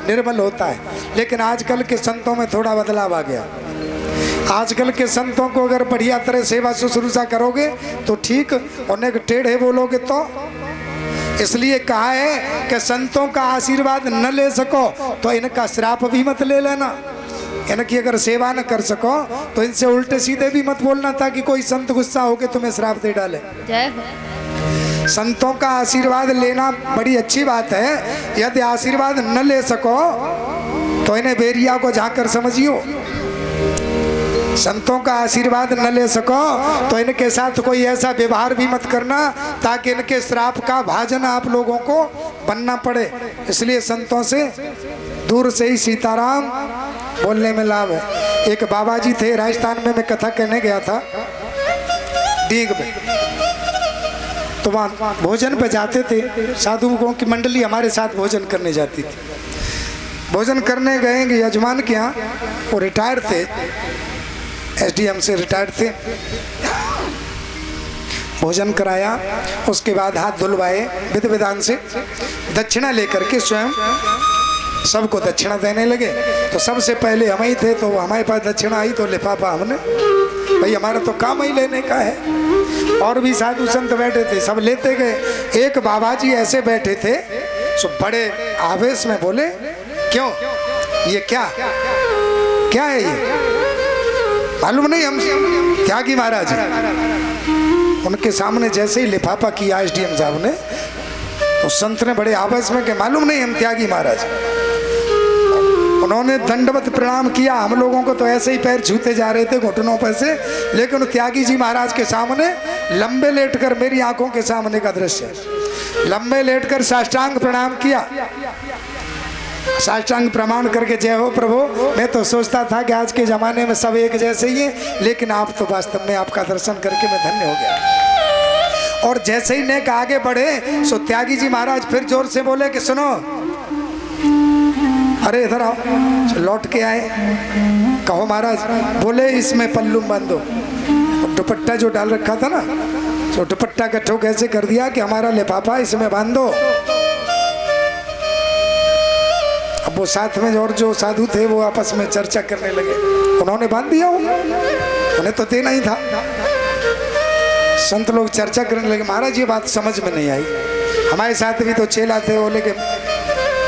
निर्मल होता है, लेकिन आजकल के संतों में थोड़ा बदलाव आ गया। आजकल के संतों को अगर बढ़िया तरह सेवा शुश्रूषा करोगे तो ठीक, उन्हें टेढ़े बोलोगे तो। इसलिए कहा है कि संतों का आशीर्वाद न ले सको तो इनका श्राप भी मत ले लेना। इनकी अगर सेवा न कर सको तो इनसे उल्टे सीधे भी मत बोलना, ताकि कोई संत गुस्सा होके तुम्हें श्राप दे डाले। संतों का आशीर्वाद लेना बड़ी अच्छी बात है। यदि आशीर्वाद न ले सको तो इन्हें बेरिया को जाकर समझियो। संतों का आशीर्वाद न ले सको तो इनके साथ कोई ऐसा व्यवहार भी मत करना ताकि इनके श्राप का भाजन आप लोगों को बनना पड़े। इसलिए संतों से दूर से ही सीताराम बोलने में लाभ है। एक बाबा जी थे राजस्थान में, मैं कथा कहने गया था डीग में, तो वहाँ भोजन पे जाते थे। साधुओं की मंडली हमारे साथ भोजन करने जाती थी। भोजन करने गए यजमान के यहाँ, वो रिटायर थे, एसडीएम से रिटायर्ड थे। भोजन कराया, उसके बाद हाथ धुलवाए विधि विधान से, दक्षिणा लेकर के स्वयं सबको दक्षिणा देने लगे। तो सबसे पहले हम ही थे, तो हमारे पास दक्षिणा आई तो लिफाफा हमने, भाई हमारा तो काम ही लेने का है, और भी साधु संत बैठे थे, सब लेते गए। एक बाबा जी ऐसे बैठे थे, सो बड़े आवेश में बोले, क्यों, ये क्या क्या है, ये मालूम नहीं, हम त्यागी महाराज। उनके सामने जैसे ही लिफाफा किया एसडीएम साहब ने, तो संत ने बड़े आवेश में कि मालूम नहीं हम त्यागी महाराज। उन्होंने दंडवत प्रणाम किया। हम लोगों को तो ऐसे ही पैर छूते जा रहे थे घुटनों पर से, लेकिन त्यागी जी महाराज के सामने लंबे लेटकर, मेरी आंखों के सामने का दृश्य, लंबे लेटकर साष्टांग प्रणाम किया। साष्टांग प्रमाण करके जय हो प्रभु। मैं तो सोचता था कि आज के ज़माने में सब एक जैसे ही हैं, लेकिन आप तो वास्तव में आपका दर्शन करके मैं धन्य हो गया। और जैसे ही नेक आगे बढ़े, सो त्यागी जी महाराज फिर जोर से बोले कि सुनो, अरे इधर आओ। लौट के आए, कहो महाराज। बोले इसमें पल्लू बांधो। दुपट्टा जो डाल रखा था ना, तो दुपट्टा का ठोक ऐसे कर दिया कि हमारा लिफाफा इसमें बांधो। अब वो साथ में और जो साधु थे वो आपस में चर्चा करने लगे। उन्होंने बांध दिया, उन्हें तो देना ही था। संत लोग चर्चा करने लगे, महाराज ये बात समझ में नहीं आई, हमारे साथ भी तो चेला थे वो, लेकिन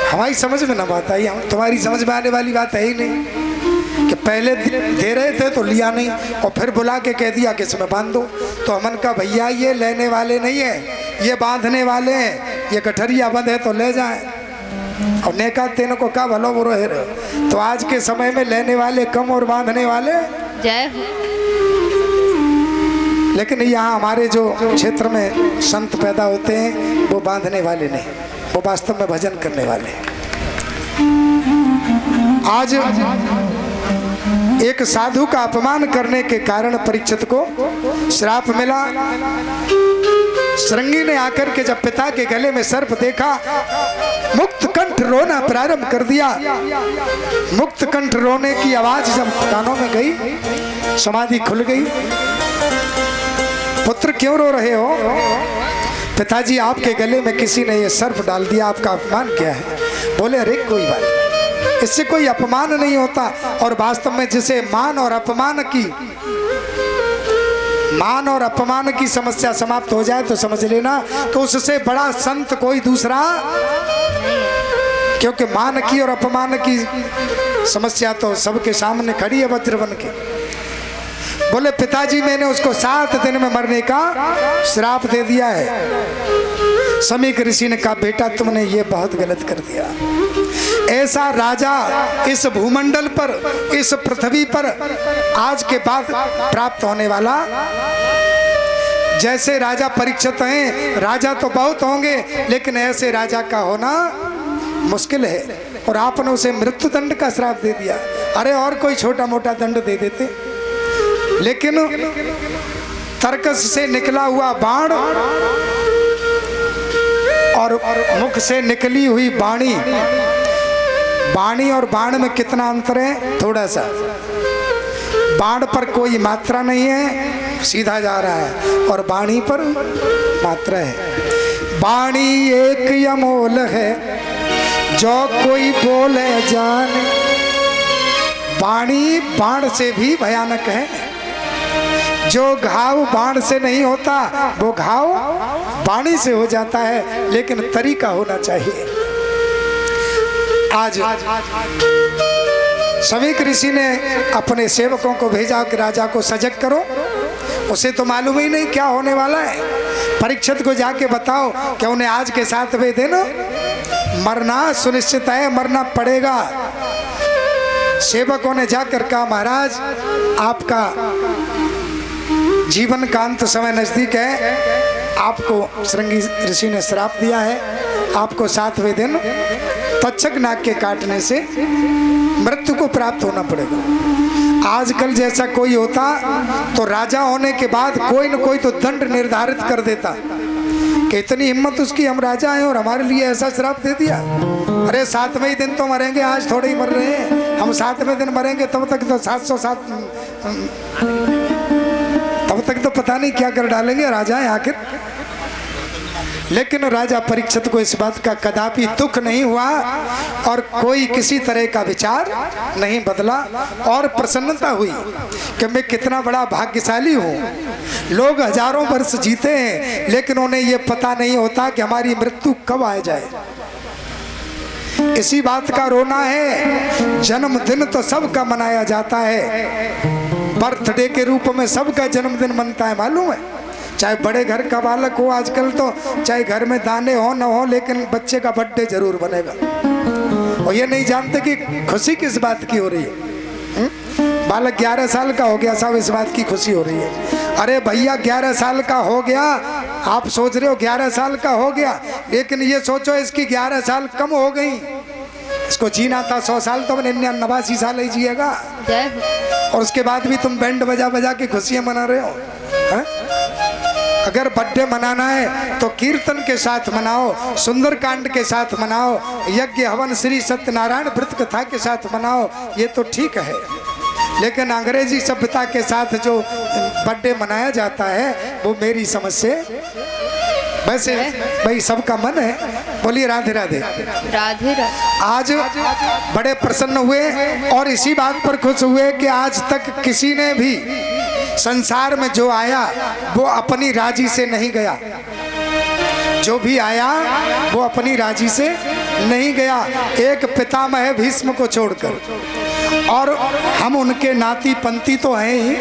हमारी समझ में ना बात आई। हम तुम्हारी समझ में आने वाली बात है ही नहीं कि पहले दे रहे थे तो लिया नहीं, और फिर बुला के कह दिया कि इसमें बांध दो। तो हमन का भैया ये लेने वाले नहीं है, ये बांधने वाले हैं। ये गठरिया बंद है तो ले जाए, और नेका तेन को का भलो बुरो है। तो आज के समय में लेने वाले कम और बांधने वाले जय हो। लेकिन यहाँ हमारे जो क्षेत्र में संत पैदा होते हैं वो बांधने वाले नहीं, वो वास्तव में भजन करने वाले। आज एक साधु का अपमान करने के कारण परीक्षित को श्राप मिला। श्रृंगी ने आकर के जब पिता के गले में सर्प देखा, मुक्त कंठ रोना प्रारंभ कर दिया। मुक्त कंठ रोने की आवाज जब कानों में गई, समाधि खुल गई। पुत्र क्यों रो रहे हो? पिताजी आपके गले में किसी ने ये सर्प डाल दिया, आपका अपमान किया है। बोले अरे कोई बात नहीं, इससे कोई अपमान नहीं होता। और वास्तव में जिसे मान और अपमान की समस्या समाप्त हो जाए तो समझ लेना कि उससे बड़ा संत कोई दूसरा, क्योंकि मान की और अपमान की समस्या तो सबके सामने खड़ी है वज्र बन के। बोले पिताजी मैंने उसको 7 दिन में मरने का श्राप दे दिया है। समीक ऋषि ने कहा बेटा तुमने ये बहुत गलत कर दिया। ऐसा राजा इस भूमंडल पर, इस पृथ्वी पर आज के बाद प्राप्त होने वाला, जैसे राजा परीक्षित हैं, राजा तो बहुत होंगे लेकिन ऐसे राजा का होना मुश्किल है। और आपने उसे मृत्यु दंड का श्राप दे दिया। अरे और कोई छोटा मोटा दंड दे देते, लेकिन तर्कस से निकला हुआ बाण और मुख से निकली हुई वाणी, वाणी और बाण में कितना अंतर है? थोड़ा सा। बाण पर कोई मात्रा नहीं है, सीधा जा रहा है, और वाणी पर मात्रा है। वाणी एक अमोल है जो कोई बोले जाने। वाणी बाण से भी भयानक है। जो घाव बाण से नहीं होता वो घाव वाणी से हो जाता है, लेकिन तरीका होना चाहिए। आज समीक ऋषि ने अपने सेवकों को भेजा कि राजा को सजग करो। उसे तो मालूम ही नहीं क्या होने वाला है। परीक्षित को जाके बताओ कि उन्हें आज के 7वें दिन मरना सुनिश्चित है, मरना पड़ेगा। सेवकों ने जाकर कहा महाराज आपका जीवन का अंत समय नजदीक है, आपको श्रृंगी ऋषि ने श्राप दिया है, आपको 7वें दिन तक्षक नाग के काटने से मृत्यु को प्राप्त होना पड़ेगा। आजकल जैसा कोई होता तो राजा होने के बाद कोई न कोई तो दंड निर्धारित कर देता कि इतनी हिम्मत उसकी, हम राजा हैं और हमारे लिए ऐसा श्राप दे दिया। अरे 7वें दिन तो मरेंगे, आज थोड़े ही मर रहे हैं हम। 7वें दिन मरेंगे तब तक तो 707, तब तक तो पता नहीं क्या कर डालेंगे राजा है आखिर। लेकिन राजा परीक्षित को इस बात का कदापि दुख नहीं हुआ और कोई किसी तरह का विचार नहीं बदला और प्रसन्नता हुई कि मैं कितना बड़ा भाग्यशाली हूँ। लोग हजारों वर्ष जीते हैं लेकिन उन्हें ये पता नहीं होता कि हमारी मृत्यु कब आ जाए। इसी बात का रोना है। जन्मदिन तो सबका मनाया जाता है, बर्थडे के रूप में सबका जन्मदिन मनता है, मालूम है। चाहे बड़े घर का बालक हो, आजकल तो चाहे घर में दाने हो न हो, लेकिन बच्चे का बर्थडे जरूर बनेगा। और ये नहीं जानते कि खुशी किस बात की हो रही है। बालक 11 साल का हो गया, सब इस बात की खुशी हो रही है। अरे भैया 11 साल का हो गया, आप सोच रहे हो 11 साल का हो गया, लेकिन ये सोचो इसकी 11 साल कम हो गई। इसको जीना था 100 साल, तो 89 साल ही जिएगा। और उसके बाद भी तुम बैंड बजा बजा के खुशियां मना रहे हो, है? अगर बर्थडे मनाना है तो कीर्तन के साथ मनाओ, सुंदरकांड के साथ मनाओ, यज्ञ हवन श्री सत्यनारायण व्रत कथा के साथ मनाओ, ये तो ठीक है। लेकिन अंग्रेजी सभ्यता के साथ जो बर्थडे मनाया जाता है वो मेरी समझ से, वैसे भाई सबका मन है। बोलिए राधे राधे। राधे राधे। आज बड़े प्रसन्न हुए और इसी बात पर खुश हुए कि आज तक किसी ने भी संसार में जो आया वो अपनी राजी से नहीं गया। जो भी आया वो अपनी राजी से नहीं गया, एक पितामह भीष्म को छोड़कर। और हम उनके नाती पंथी तो हैं ही।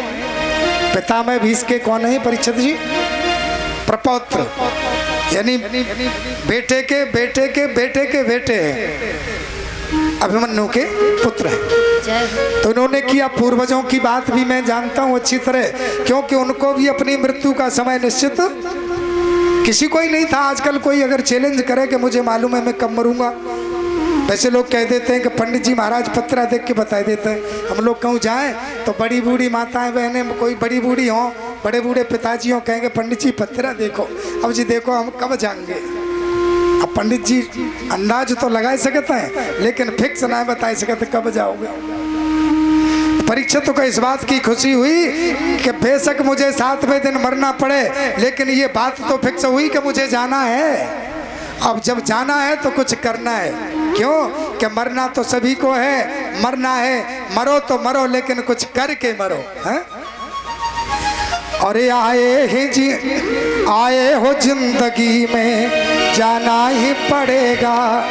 पितामह भीष्म के कौन है परीक्षित जी? प्रपौत्र, यानी बेटे के बेटे के बेटे के बेटे हैं, अभिमन्यु के पुत्र हैं। तो उन्होंने किया। पूर्वजों की बात भी मैं जानता हूँ अच्छी तरह, क्योंकि उनको भी अपनी मृत्यु का समय निश्चित किसी को ही नहीं था। आजकल कोई अगर चैलेंज करे कि मुझे मालूम है मैं कब मरूंगा, वैसे लोग कह देते हैं कि पंडित जी महाराज पत्रा देख के बता देते हैं। हम लोग कहूँ जाएं तो बड़ी बूढ़ी माताएं बहनें, कोई बड़ी बूढ़ी हों, बड़े बूढ़े पिताजी हों, कहेंगे पंडित जी पत्रा देखो। अब जी देखो हम कब जाएंगे। अब पंडित जी अंदाज तो लगा सकते हैं लेकिन फिक्स ना बता सकते कब जाओगे। परीक्षित को इस बात की खुशी हुई कि बेशक मुझे 7वें दिन मरना पड़े, लेकिन ये बात तो फिक्स हुई कि मुझे जाना है। अब जब जाना है तो कुछ करना है। क्यों? कि मरना तो सभी को है, मरना है, मरो तो मरो लेकिन कुछ करके मरो, है? और आए हो जिंदगी में जाना ही पड़ेगा।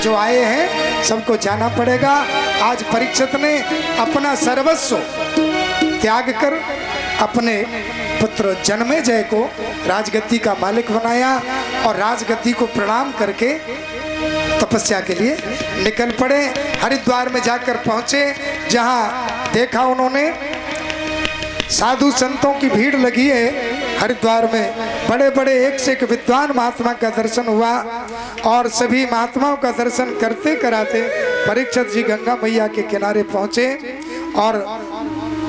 जो आए हैं सबको जाना पड़ेगा। आज परीक्षित ने अपना सर्वस्व त्याग कर अपने पुत्र जन्मेजय को राजगद्दी का मालिक बनाया और राजगद्दी को प्रणाम करके तपस्या के लिए निकल पड़े। हरिद्वार में जाकर पहुंचे, जहां देखा उन्होंने साधु संतों की भीड़ लगी है। हरिद्वार में बड़े बड़े एक से एक विद्वान महात्मा का दर्शन हुआ और सभी महात्माओं का दर्शन करते कराते परीक्षित जी गंगा मैया के किनारे पहुंचे। और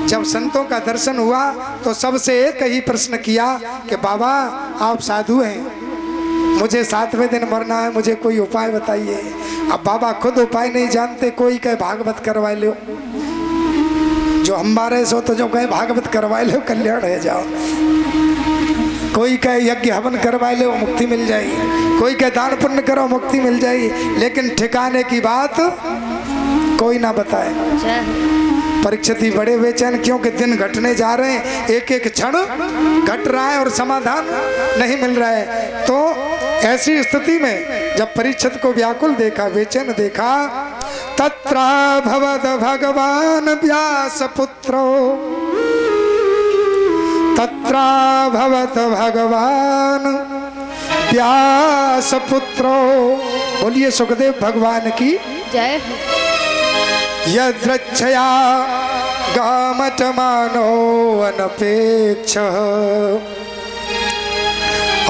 जब संतों का दर्शन हुआ तो सबसे एक ही प्रश्न किया कि बाबा आप साधु हैं, मुझे 7वें दिन मरना है, मुझे कोई उपाय बताइए। अब बाबा खुद उपाय नहीं जानते, कोई कहे भागवत करवा लो, जो हम बारे सो तो जो कहे भागवत करवा लो कल्याण है जाओ, कोई कहे यज्ञ हवन करवा लो मुक्ति मिल जाएगी, कोई कहे दान पुण्य करो मुक्ति मिल जाएगी, लेकिन ठिकाने की बात कोई ना बताए। परीक्षित ही बड़े बेचैन, क्योंकि दिन घटने जा रहे हैं, एक एक क्षण घट रहा है और समाधान नहीं मिल रहा है। तो ऐसी स्थिति में जब परीक्षित को व्याकुल देखा, बेचैन देखा, तत्रा भवद भगवान व्यास पुत्रो, तत्रा भवत भगवान व्यास पुत्रो। बोलिए सुखदेव भगवान की जय। यद्रच्छया गामटमानो अनपेक्ष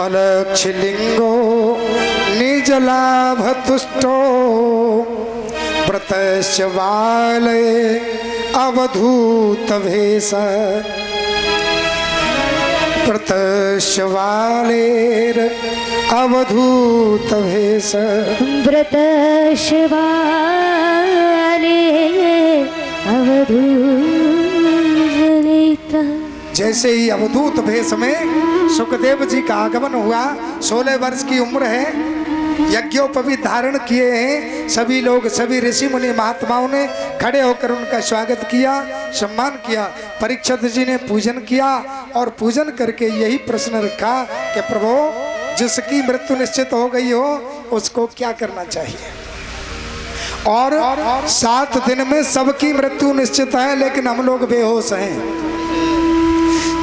अलक्षलिंगो निजलाभतुष्टो व्रतस्य बाले अवधूत भेष व्रतस्य बालेर अवधूत भेष। व्रतस्य बाले अवधूत। जैसे ही अवधूत भेष में सुखदेव जी का आगमन हुआ। 16 वर्ष की उम्र है। यज्ञोपवीत धारण किए हैं। सभी लोग, सभी ऋषि मुनि महात्माओं ने खड़े होकर उनका स्वागत किया, सम्मान किया। परीक्षित जी ने पूजन किया और पूजन करके यही प्रश्न रखा कि प्रभु, जिसकी मृत्यु निश्चित हो गई हो उसको क्या करना चाहिए। और 7 दिन में सबकी मृत्यु निश्चित है, लेकिन हम लोग बेहोश हैं।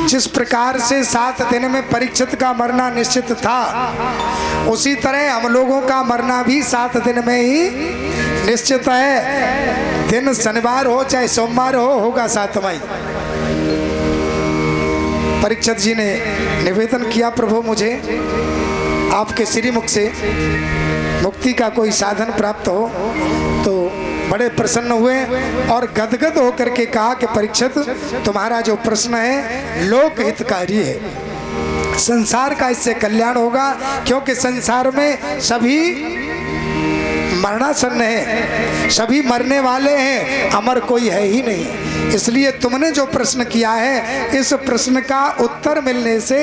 जिस प्रकार से 7 दिन में परीक्षित का मरना निश्चित था, उसी तरह हम लोगों का मरना भी 7 दिन में ही निश्चित है। दिन शनिवार हो चाहे सोमवार हो, होगा 7वां ही। परीक्षित जी ने निवेदन किया, प्रभु मुझे आपके श्रीमुख से मुक्ति का कोई साधन प्राप्त हो। तो बड़े प्रसन्न हुए और गदगद होकर के कहा कि परीक्षित, तुम्हारा जो प्रश्न है लोक हितकारी है। संसार का इससे कल्याण होगा, क्योंकि संसार में सभी मरणासन्न है, सभी मरने वाले हैं, अमर कोई है ही नहीं। इसलिए तुमने जो प्रश्न किया है, इस प्रश्न का उत्तर मिलने से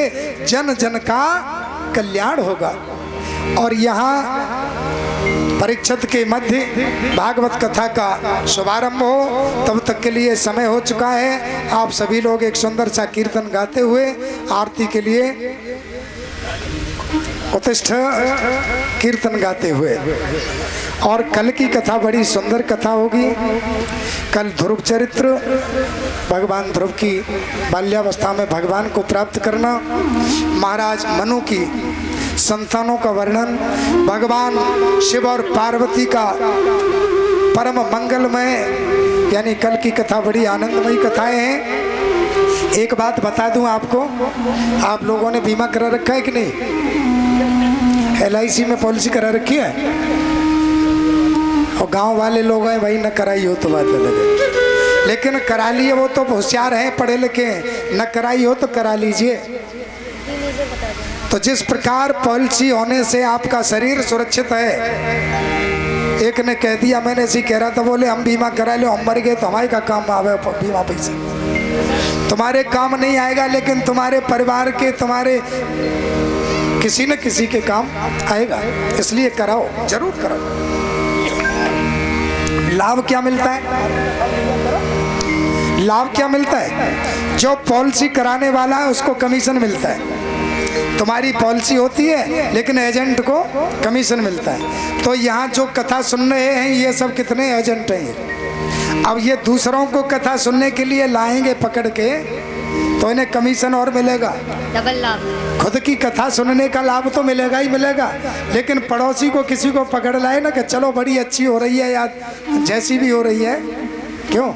जन जन का कल्याण होगा। और यहाँ परीक्षित के मध्य भागवत कथा का शुभारंभ हो, तब तक के लिए समय हो चुका है। आप सभी लोग एक सुंदर सा कीर्तन गाते हुए आरती के लिए उत्तिष्ठ, कीर्तन गाते हुए। और कल की कथा बड़ी सुंदर कथा होगी। कल ध्रुव चरित्र, भगवान ध्रुव की बाल्यावस्था में भगवान को प्राप्त करना, महाराज मनु की संतानों का वर्णन, भगवान शिव और पार्वती का परम मंगलमय, यानी कल की कथा बड़ी आनंदमयी कथाएं हैं। एक बात बता दूं आपको, आप लोगों ने बीमा करा रखा है कि नहीं? LIC में पॉलिसी करा रखी है? और गांव वाले लोग हैं भाई, न कराई हो तो बात अलग है, लेकिन करा लिए वो तो होशियार हैं, पढ़े लिखे, न कराई हो तो करा लीजिए। तो जिस प्रकार पॉलिसी होने से आपका शरीर सुरक्षित है, एक ने कह दिया, मैंने ऐसी कह रहा था, बोले हम बीमा करा लो, हम मर गए तो हमारे का काम आवे बीमा पैसे। तुम्हारे काम नहीं आएगा, लेकिन तुम्हारे परिवार के, तुम्हारे किसी न किसी के काम आएगा। इसलिए कराओ, जरूर कराओ। लाभ क्या मिलता है? लाभ क्या मिलता है? जो पॉलिसी कराने वाला है उसको कमीशन मिलता है। तुम्हारी पॉलिसी होती है, लेकिन एजेंट को कमीशन मिलता है। तो यहाँ जो कथा सुन रहे हैं, ये सब कितने एजेंट हैं। अब ये दूसरों को कथा सुनने के लिए लाएंगे पकड़ के, तो इन्हें कमीशन और मिलेगा, डबल लाभ। खुद की कथा सुनने का लाभ तो मिलेगा ही मिलेगा, लेकिन पड़ोसी को किसी को पकड़ लाए ना कि चलो बड़ी अच्छी हो रही है या जैसी भी हो रही है, क्यों?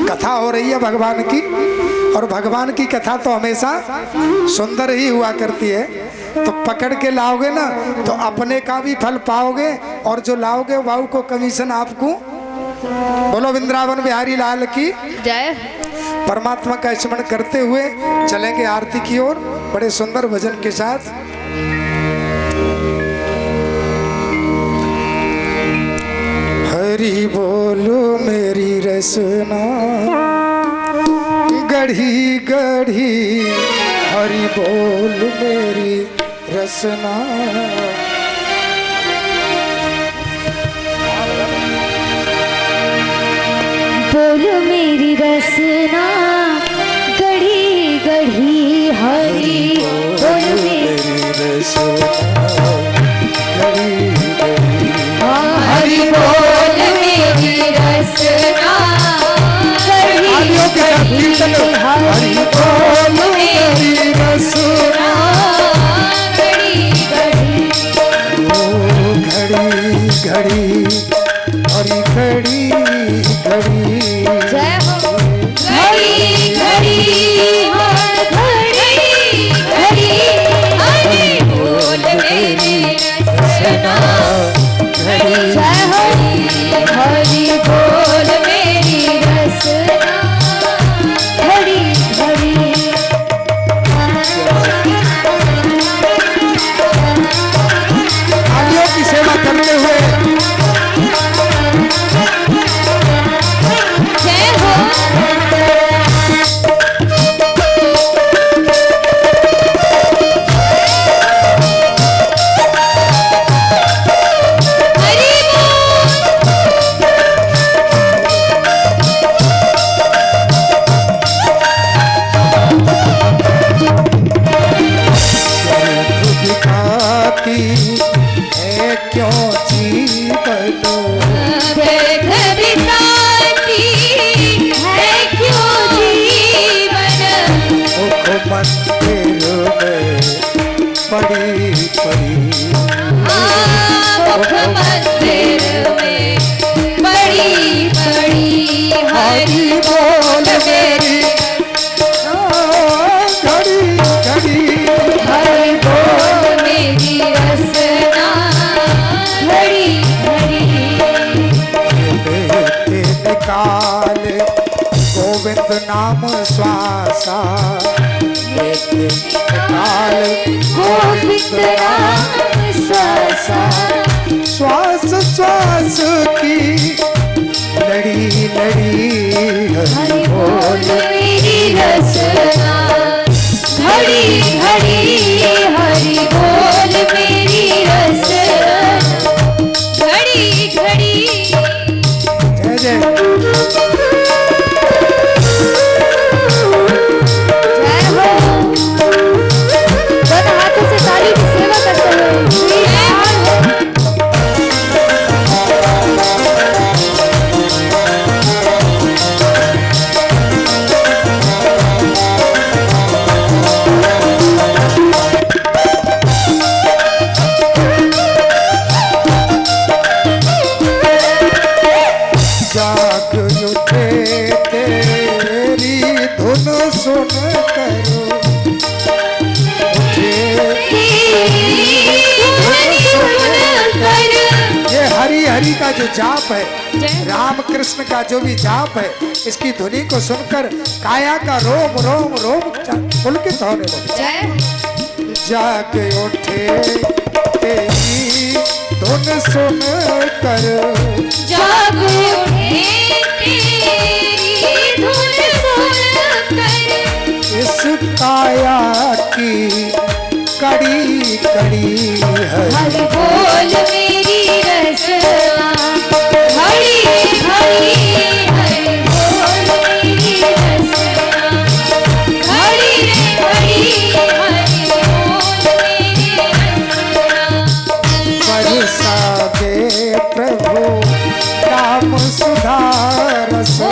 कथा हो रही है भगवान की, और भगवान की कथा तो हमेशा सुंदर ही हुआ करती है। तो पकड़ के लाओगे ना तो अपने का भी फल पाओगे, और जो लाओगे वाऊ को कमीशन आपको। बोलो वृंदावन बिहारी लाल की जय। परमात्मा का स्मरण करते हुए चलेंगे आरती की ओर, बड़े सुंदर भजन के साथ। हरि बोलो मेरी रसना गढ़ी गढ़ी, हरि बोल मेरी रसना। बोलो मेरी रसना गढ़ी गढ़ी, हरि बोलो मेरी रसना गढ़ी गढ़ी, हरि बोल मेरी रसना गढ़ी गढ़ी, हरि बोल मेरी रसना गढ़ी गढ़ी। ओ घड़ी घड़ी हरी घड़ी घड़ी, जय हो। घड़ी घड़ी घड़ी घड़ी, हरि बोल मेरी है क्यों जीवन व्यर्थ बिताती है क्यों जीवन। मुख मंदिर में पड़ी पड़ी मुख मंदिर में बड़ी बड़ी हरि बोल मेरी घड़ी घड़ी हरि बोल मेरी रसना घड़ी घड़ी। लेते निकाल गोविंद नाम श्वासा लेते निकाल गोविंद राम श्वासा श्वास श्वास की लड़ी लड़ी हरि बोल मेरी रसना घड़ी घड़ी हरि बोल मेरी रसना घड़ी घड़ी। जय जय जय हो। दोनों हाथों से ताली की सेवा करते हुए श्री राम। जाग उठे तेरी धुन सुन करो मुझे ये हरि हरि का जो जाप है राम कृष्ण का जो भी जाप है इसकी धुनी को सुनकर काया का रोम रोम रोम पुलकित होने लगे। जाग उठे तेरी धुन सुन कर जब उठे तेरी धुन सुनकर इस काया की कड़ी कड़ी है हरि बोल मेरी रसना घड़ी घड़ी हरि बोल मेरी रसना घड़ी घड़ी हरि बोल मेरी रसना। बरसा दे प्रभु राम सुधारस ओ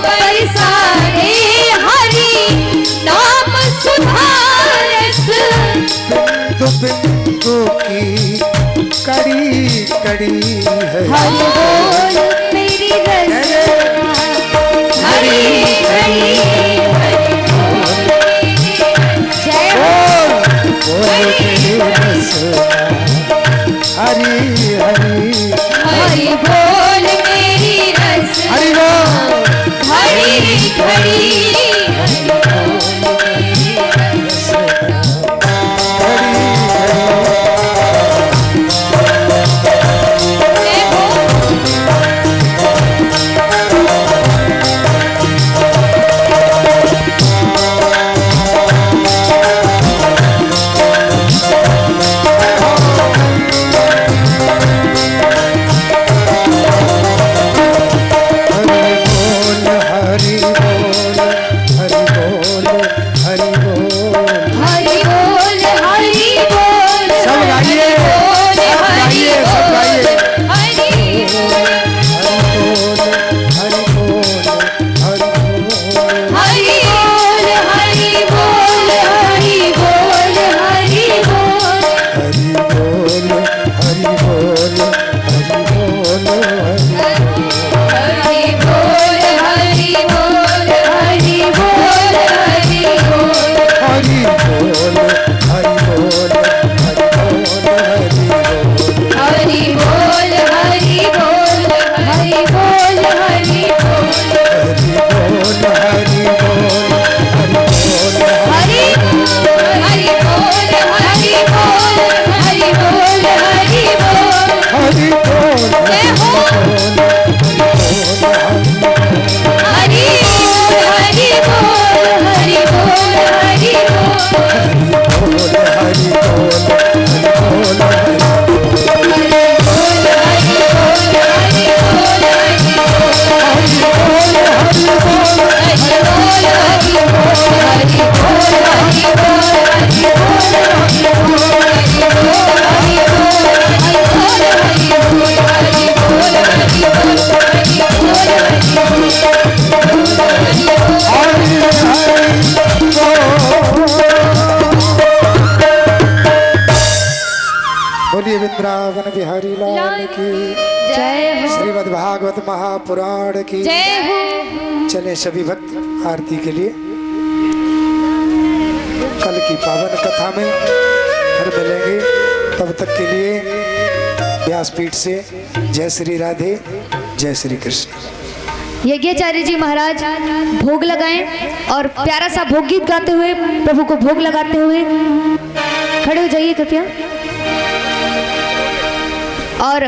बरसा रे हरि नाम सुधारस बिंदु बिंदु की कड़ी कड़ी है हरि बोल मेरी रसना घड़ी घड़ी हरि बोल मेरी रसना। जय हो। बोल तेरी रसना हरि हरि हरि बोल मेरी रसना हरि बोल घड़ी घड़ी हरि बोल मेरी रसना। हरि जय हो। बोलिए वृंदावन बिहारी लाल की जय हो। श्रीमद् भागवत महापुराण की जय हो। चले सभी भक्त आरती के लिए। कल की पावन कथा में फिर मिलेंगे, तब तक के लिए व्यासपीठ से जय श्री राधे, जय श्री कृष्ण। यज्ञाचार्य जी महाराज भोग लगाएं और प्यारा सा भोग गीत गाते हुए प्रभु को भोग लगाते हुए खड़े हो जाइए कृपया। और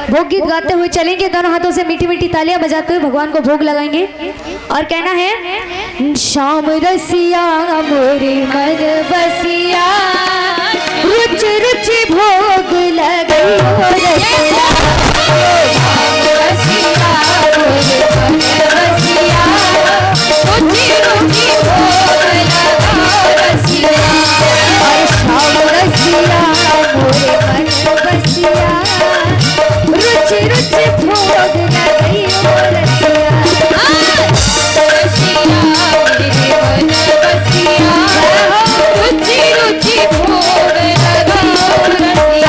भोग गीत गाते हुए चलेंगे, दोनों हाथों से मीठी मीठी तालियां बजाते हुए भगवान को भोग लगाएंगे और कहना है श्याम रसिया मोरे मन बसिया रुच रुच भोग लगाइयो रसिया। श्याम रसिया मोरे मन बसिया रुचि रुचि भोग लगाओ रसिया। और श्याम रसिया मोरे मन बसिया रुचि रुचि भोग लगाइयो रसिया। रसिया मेरे मन बसिया रुचि रुचि भोग लगाओ रसिया।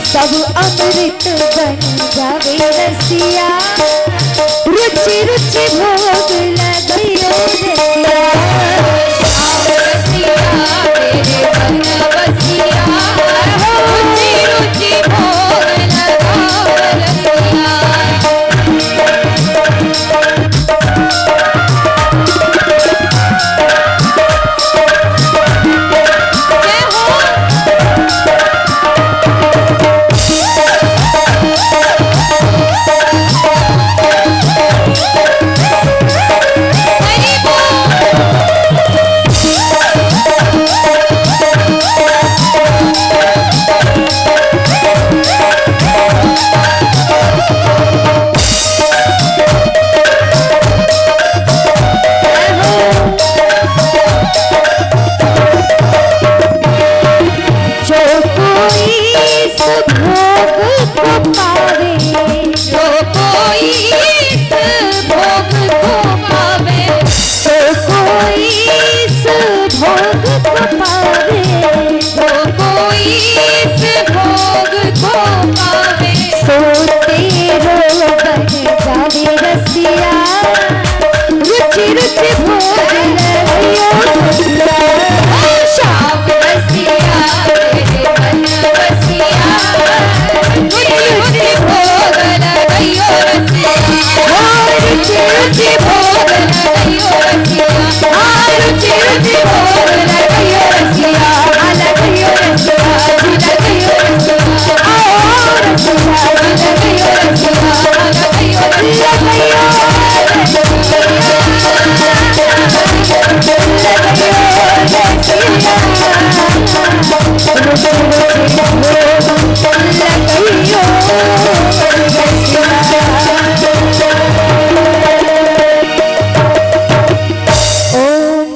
सब अमृत बन जावे रसिया रुचि रुचि भोग लगाइयो रसिया। श्याम रसिया मेरे मन बसिया रुचि रुचि भोग लगाओ रसिया। जय हो।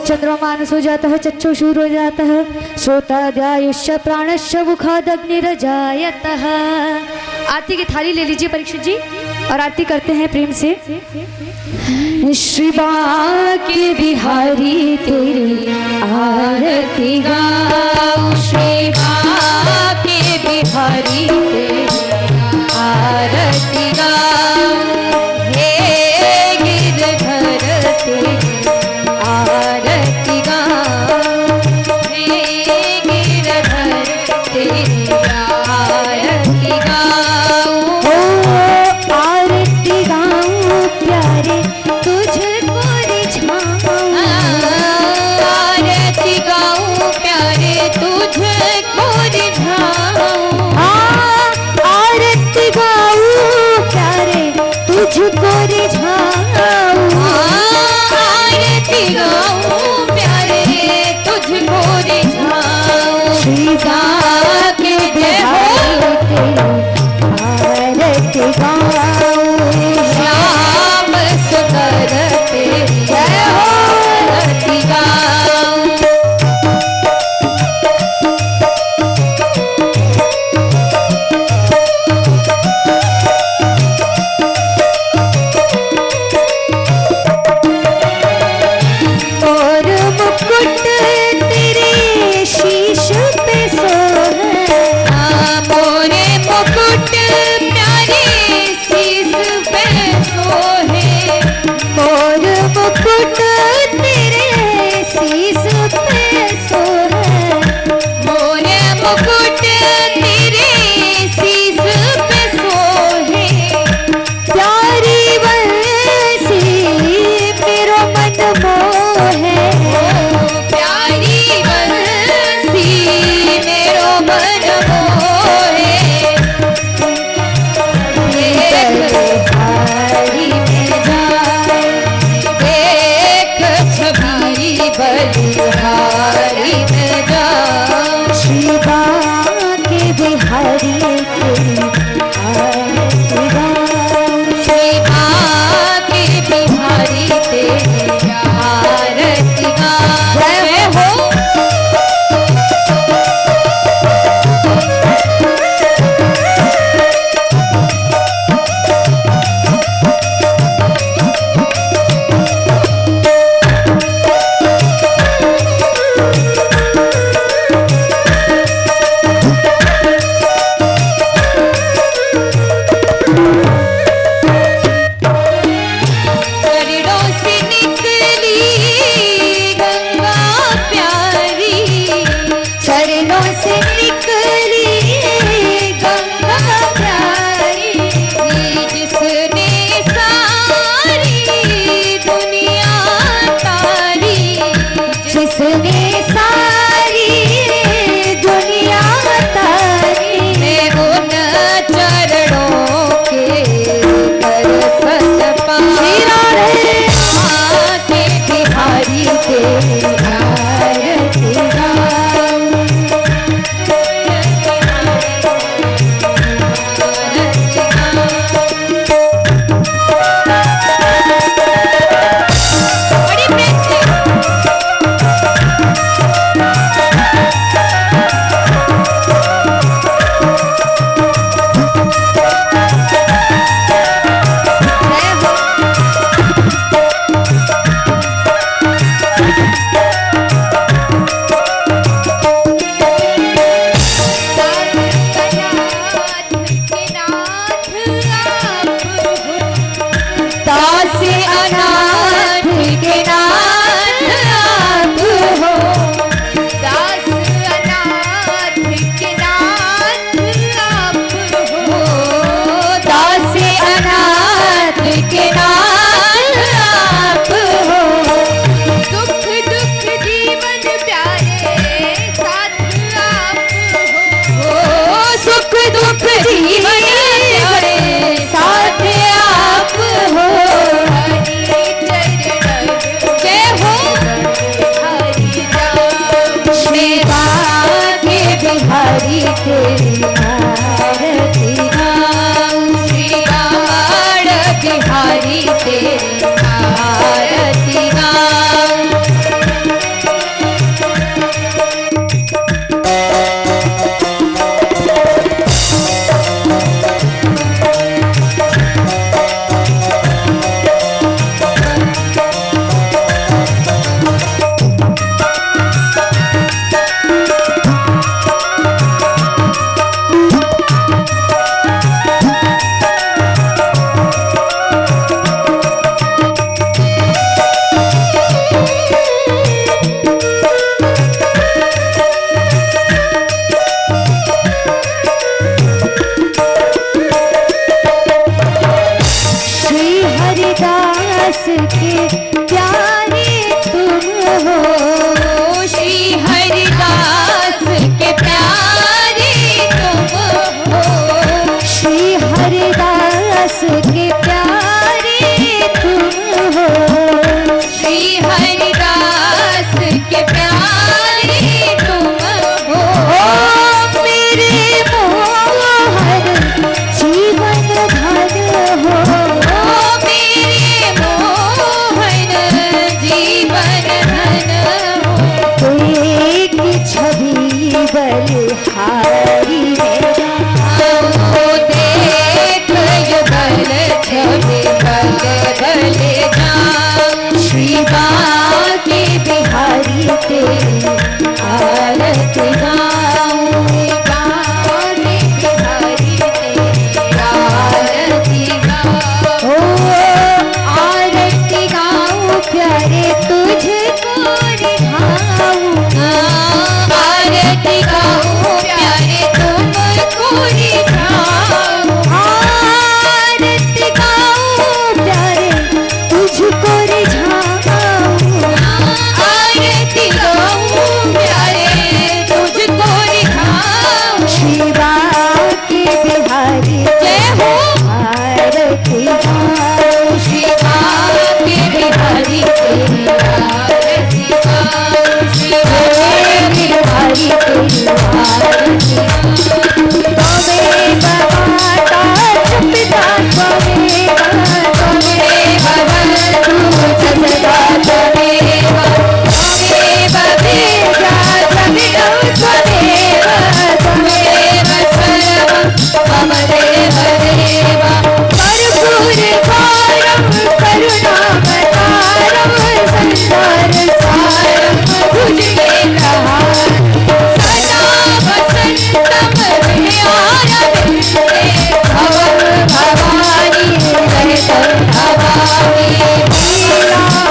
चंद्रमानस हो जाता है, चक्षुषूर हो जाता है, श्रोताद्यायुष्य प्राणस्य मुखादग्निरजायतः। आरती की थाली ले लीजिए परीक्षित जी और आरती करते हैं प्रेम से। श्री बांके बिहारी तेरी आरती गाऊं, श्री बांके बिहारी तेरी आरती गाऊं, हे गिरधर तेरी आरती गाऊं, हे गिरधर तेरी आरती गाऊं, आरती गाऊं प्यारे तुझको रिझाऊं, आरती गाऊं प्यारे तुझको रिझाऊं, आरती गाऊं प्यारे तुझको रिझाऊं, आरती गाऊं प्यारे तुझको रिझाऊं, श्री बांके बिहारी तेरी आरती गाऊं, श्याम सुंदर तेरी आरती गाऊं। और मुकुट तेरे शीश पे सो तेरी आरती गाऊं, श्रृंगार बिहारी तेरी आरती गाऊं। हरिदास के प्यारे तुम हो, श्री हरिदास के प्यारे तुम हो, श्री हरिदास के प्यारे तुम हो, श्री हरिदास के प्यारे तुम हो। मेरे मोहन जीवन धन हो, छवि बलिहारी देख युगल छवि बले श्री बाके बिहारी तेरी आरती गाऊं, बाके बिहारी तेरी आरती गाऊं, आरती गाऊं प्यारे तुझको रिझाऊं, आरती गाऊं प्यारे तुमको रिझाऊं, आरती गाऊं प्यारे तुझको रिझाऊं, आरती गाऊं प्यारे तुझको रिझाऊं। श्री बाके बिहारी जय हो आरती गाऊं, श्री बाके बिहारी तेरी आरती गाऊं, श्री बाके बिहारी तेरी आरती त्वमेव माता च पिता त्वमेव, त्वमेव बन्धु च सखा त्वमेव, त्वमेव विद्या द्रविणं त्वमेव, त्वमेव सर्वं त्वमेव देव। कर्पूरकारं करुणावतारं संसारसारं भुजगेन्द्रहारं सदा वसन्तं हृदयारविन्दे भवं भवानी रहितं भवामि।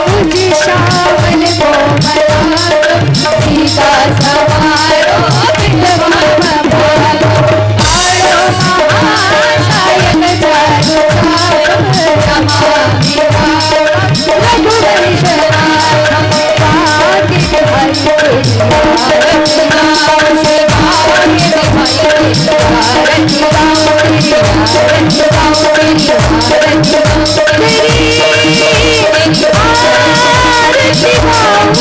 लीलामुजिश्यामल कोमलांगं सीता सवारो विद्यमानभागं आलो महाशायन जानुचारं नमामि रामं रघुवंशनाथं। बाके बिहारी तेरी आरती गाऊं, श्री बाके बिहारी तेरी आरती गाऊं,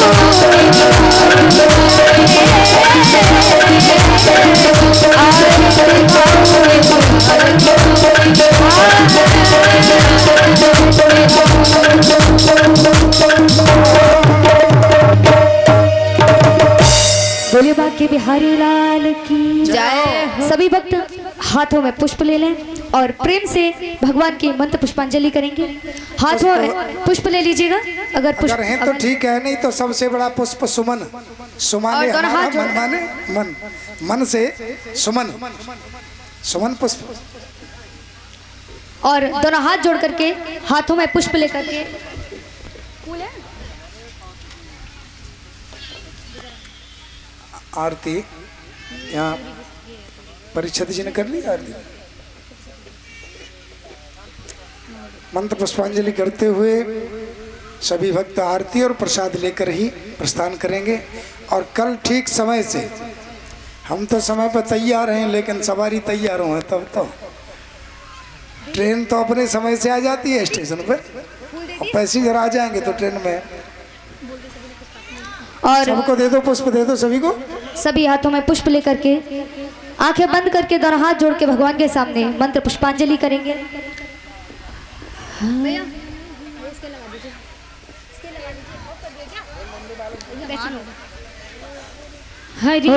तेरी आरती गाऊं, तेरी आरती गाऊं, तेरी आरती बोलिए बाके बिहारी लाल की जय। सभी भक्त हाथों में पुष्प ले लें और प्रेम से भगवान की मंत्र पुष्पांजलि करेंगे। हाथों में पुष्प ले लीजिएगा, अगर पुष्प अगर है तो ठीक है, नहीं तो सबसे बड़ा पुष्प सुमन। सुमाने हमारा मन माने मन, मन से सुमन, सुमन पुष्प। और दोनों हाथ जोड़ करके हाथों में पुष्प लेकर के आरती यहाँ परिषद जी ने कर ली आरती। मंत्र पुष्पांजलि करते हुए सभी भक्त आरती और प्रसाद लेकर ही प्रस्थान करेंगे। और कल ठीक समय से, हम तो समय पर तैयार हैं लेकिन सवारी तैयार हो तब तो ट्रेन तो अपने समय से आ जाती है स्टेशन पर, और पैसेंजर आ जाएंगे तो ट्रेन में। और सबको दे दो पुष्प, दे दो सभी को। सभी हाथों में पुष्प लेकर के आंखें बंद करके दोनों हाथ जोड़ के भगवान के सामने मंत्र पुष्पांजलि करेंगे। हरि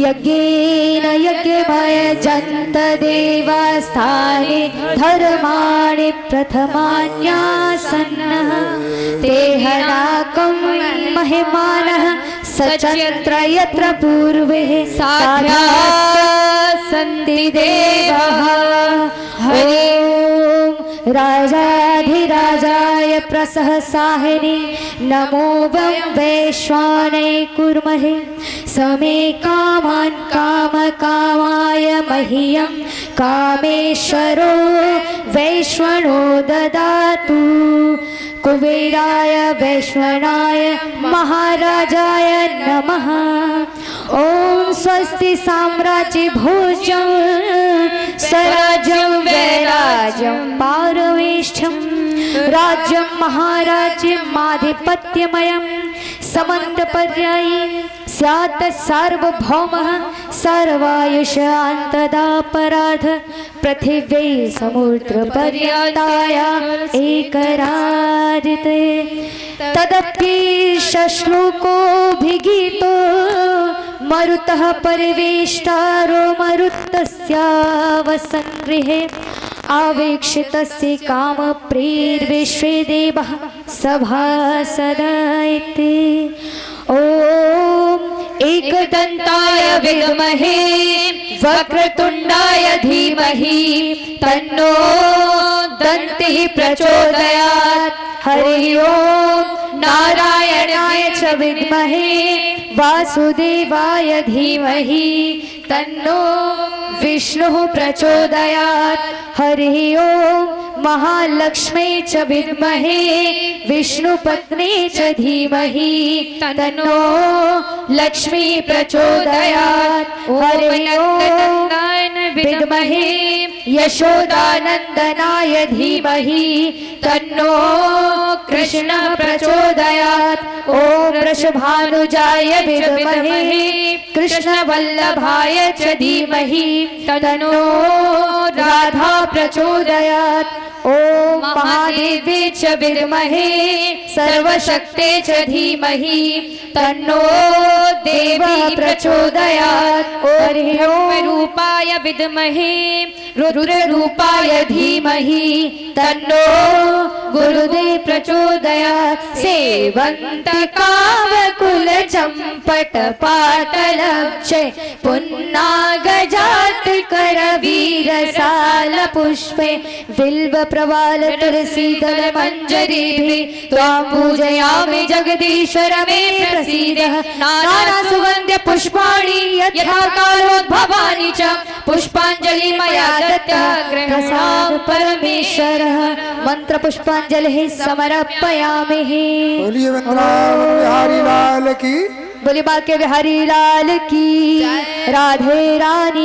यज्ञेन यज्ञमय जन्त देवस्थाने धर्माणि प्रथमान्यासन्नः ते हनाकं महिमानः सचत्र यत्र पूर्वे साध्या सन्ति देवः। हरि राजाधिराजाय प्रसहसाहिने नमो वैश्वानय कुर्महे समे कामान् कामकामाय मह्यं कामेश्वरो वैश्वनो ददातु। कुबेराय वैश्वनाय महाराजाय नमः। ओम स्वस्ति साम्राज्य भोजं स्वराज्यं वैराज्यं पारमेष्ठ्यं राज्यं महाराज्यम् आधिपत्यमयं समन्तपर्यायी स्यात् सार्वभौमः सर्वायुषान्तदापराध पृथिवी समुद्रपर्यन्ताय एकराजिते तदप्येष श्लोकोऽभिगीतो मरुतः परिवेष्टारो मरुतस्यावसङ्गृहे आवेक्षितस्य कामप्रियर्विश्वे देवः सभासदा इति। ओम एकदन्ताय विद्महे वक्रतुण्डाय धीमहि तन्नो दन्तिः प्रचोदयात्। हरि ओम नारायणाय च विद्महे वासुदेवाय धीमहि तन्नो विष्णुः प्रचोदयात्। हरि ओम महालक्ष्मी च विद्महे विष्णुपत्नी च धीमहि तन्नो लक्ष्मी प्रचोदयात्। हरि ओम विद्महे यशोदानन्दनाय धीमहि तन्नो कृष्णः प्रचोदयात्। ओम वृषभानुजाय विद्महे कृष्णवल्लभाय च धीमहि तन्नो राधा प्रचोदयात्। ओम महादेवी च विद्महे सर्वशक्ते च धीमहि तन्नो देवी प्रचोदयात्। हरि ओम रूपाय विद्महे रुद्ररूपाय धीमहि तन्नो गुरुदेव प्रचोदयात्। सेवन्त कामकुल चम्पट पाटलक्षय पुन्नागजात करवीर साल पुष्पे बिल्व प्रवाल तुलसी दल मंजरीभिः त्वां पूजयामि जगदीश्वर मे प्रसीदः। नाना सुगन्ध्य पुष्पाणि यथा कालोद्भवानि च पुष्पाञ्जलि मया दत्ता प्रसाद परमेश्वरः। मंत्र पुष्पांजलि समर्पयामि। बोलिए वृंदावन बिहारी लाल की। बोलिए बांके बिहारी लाल की। राधे रानी।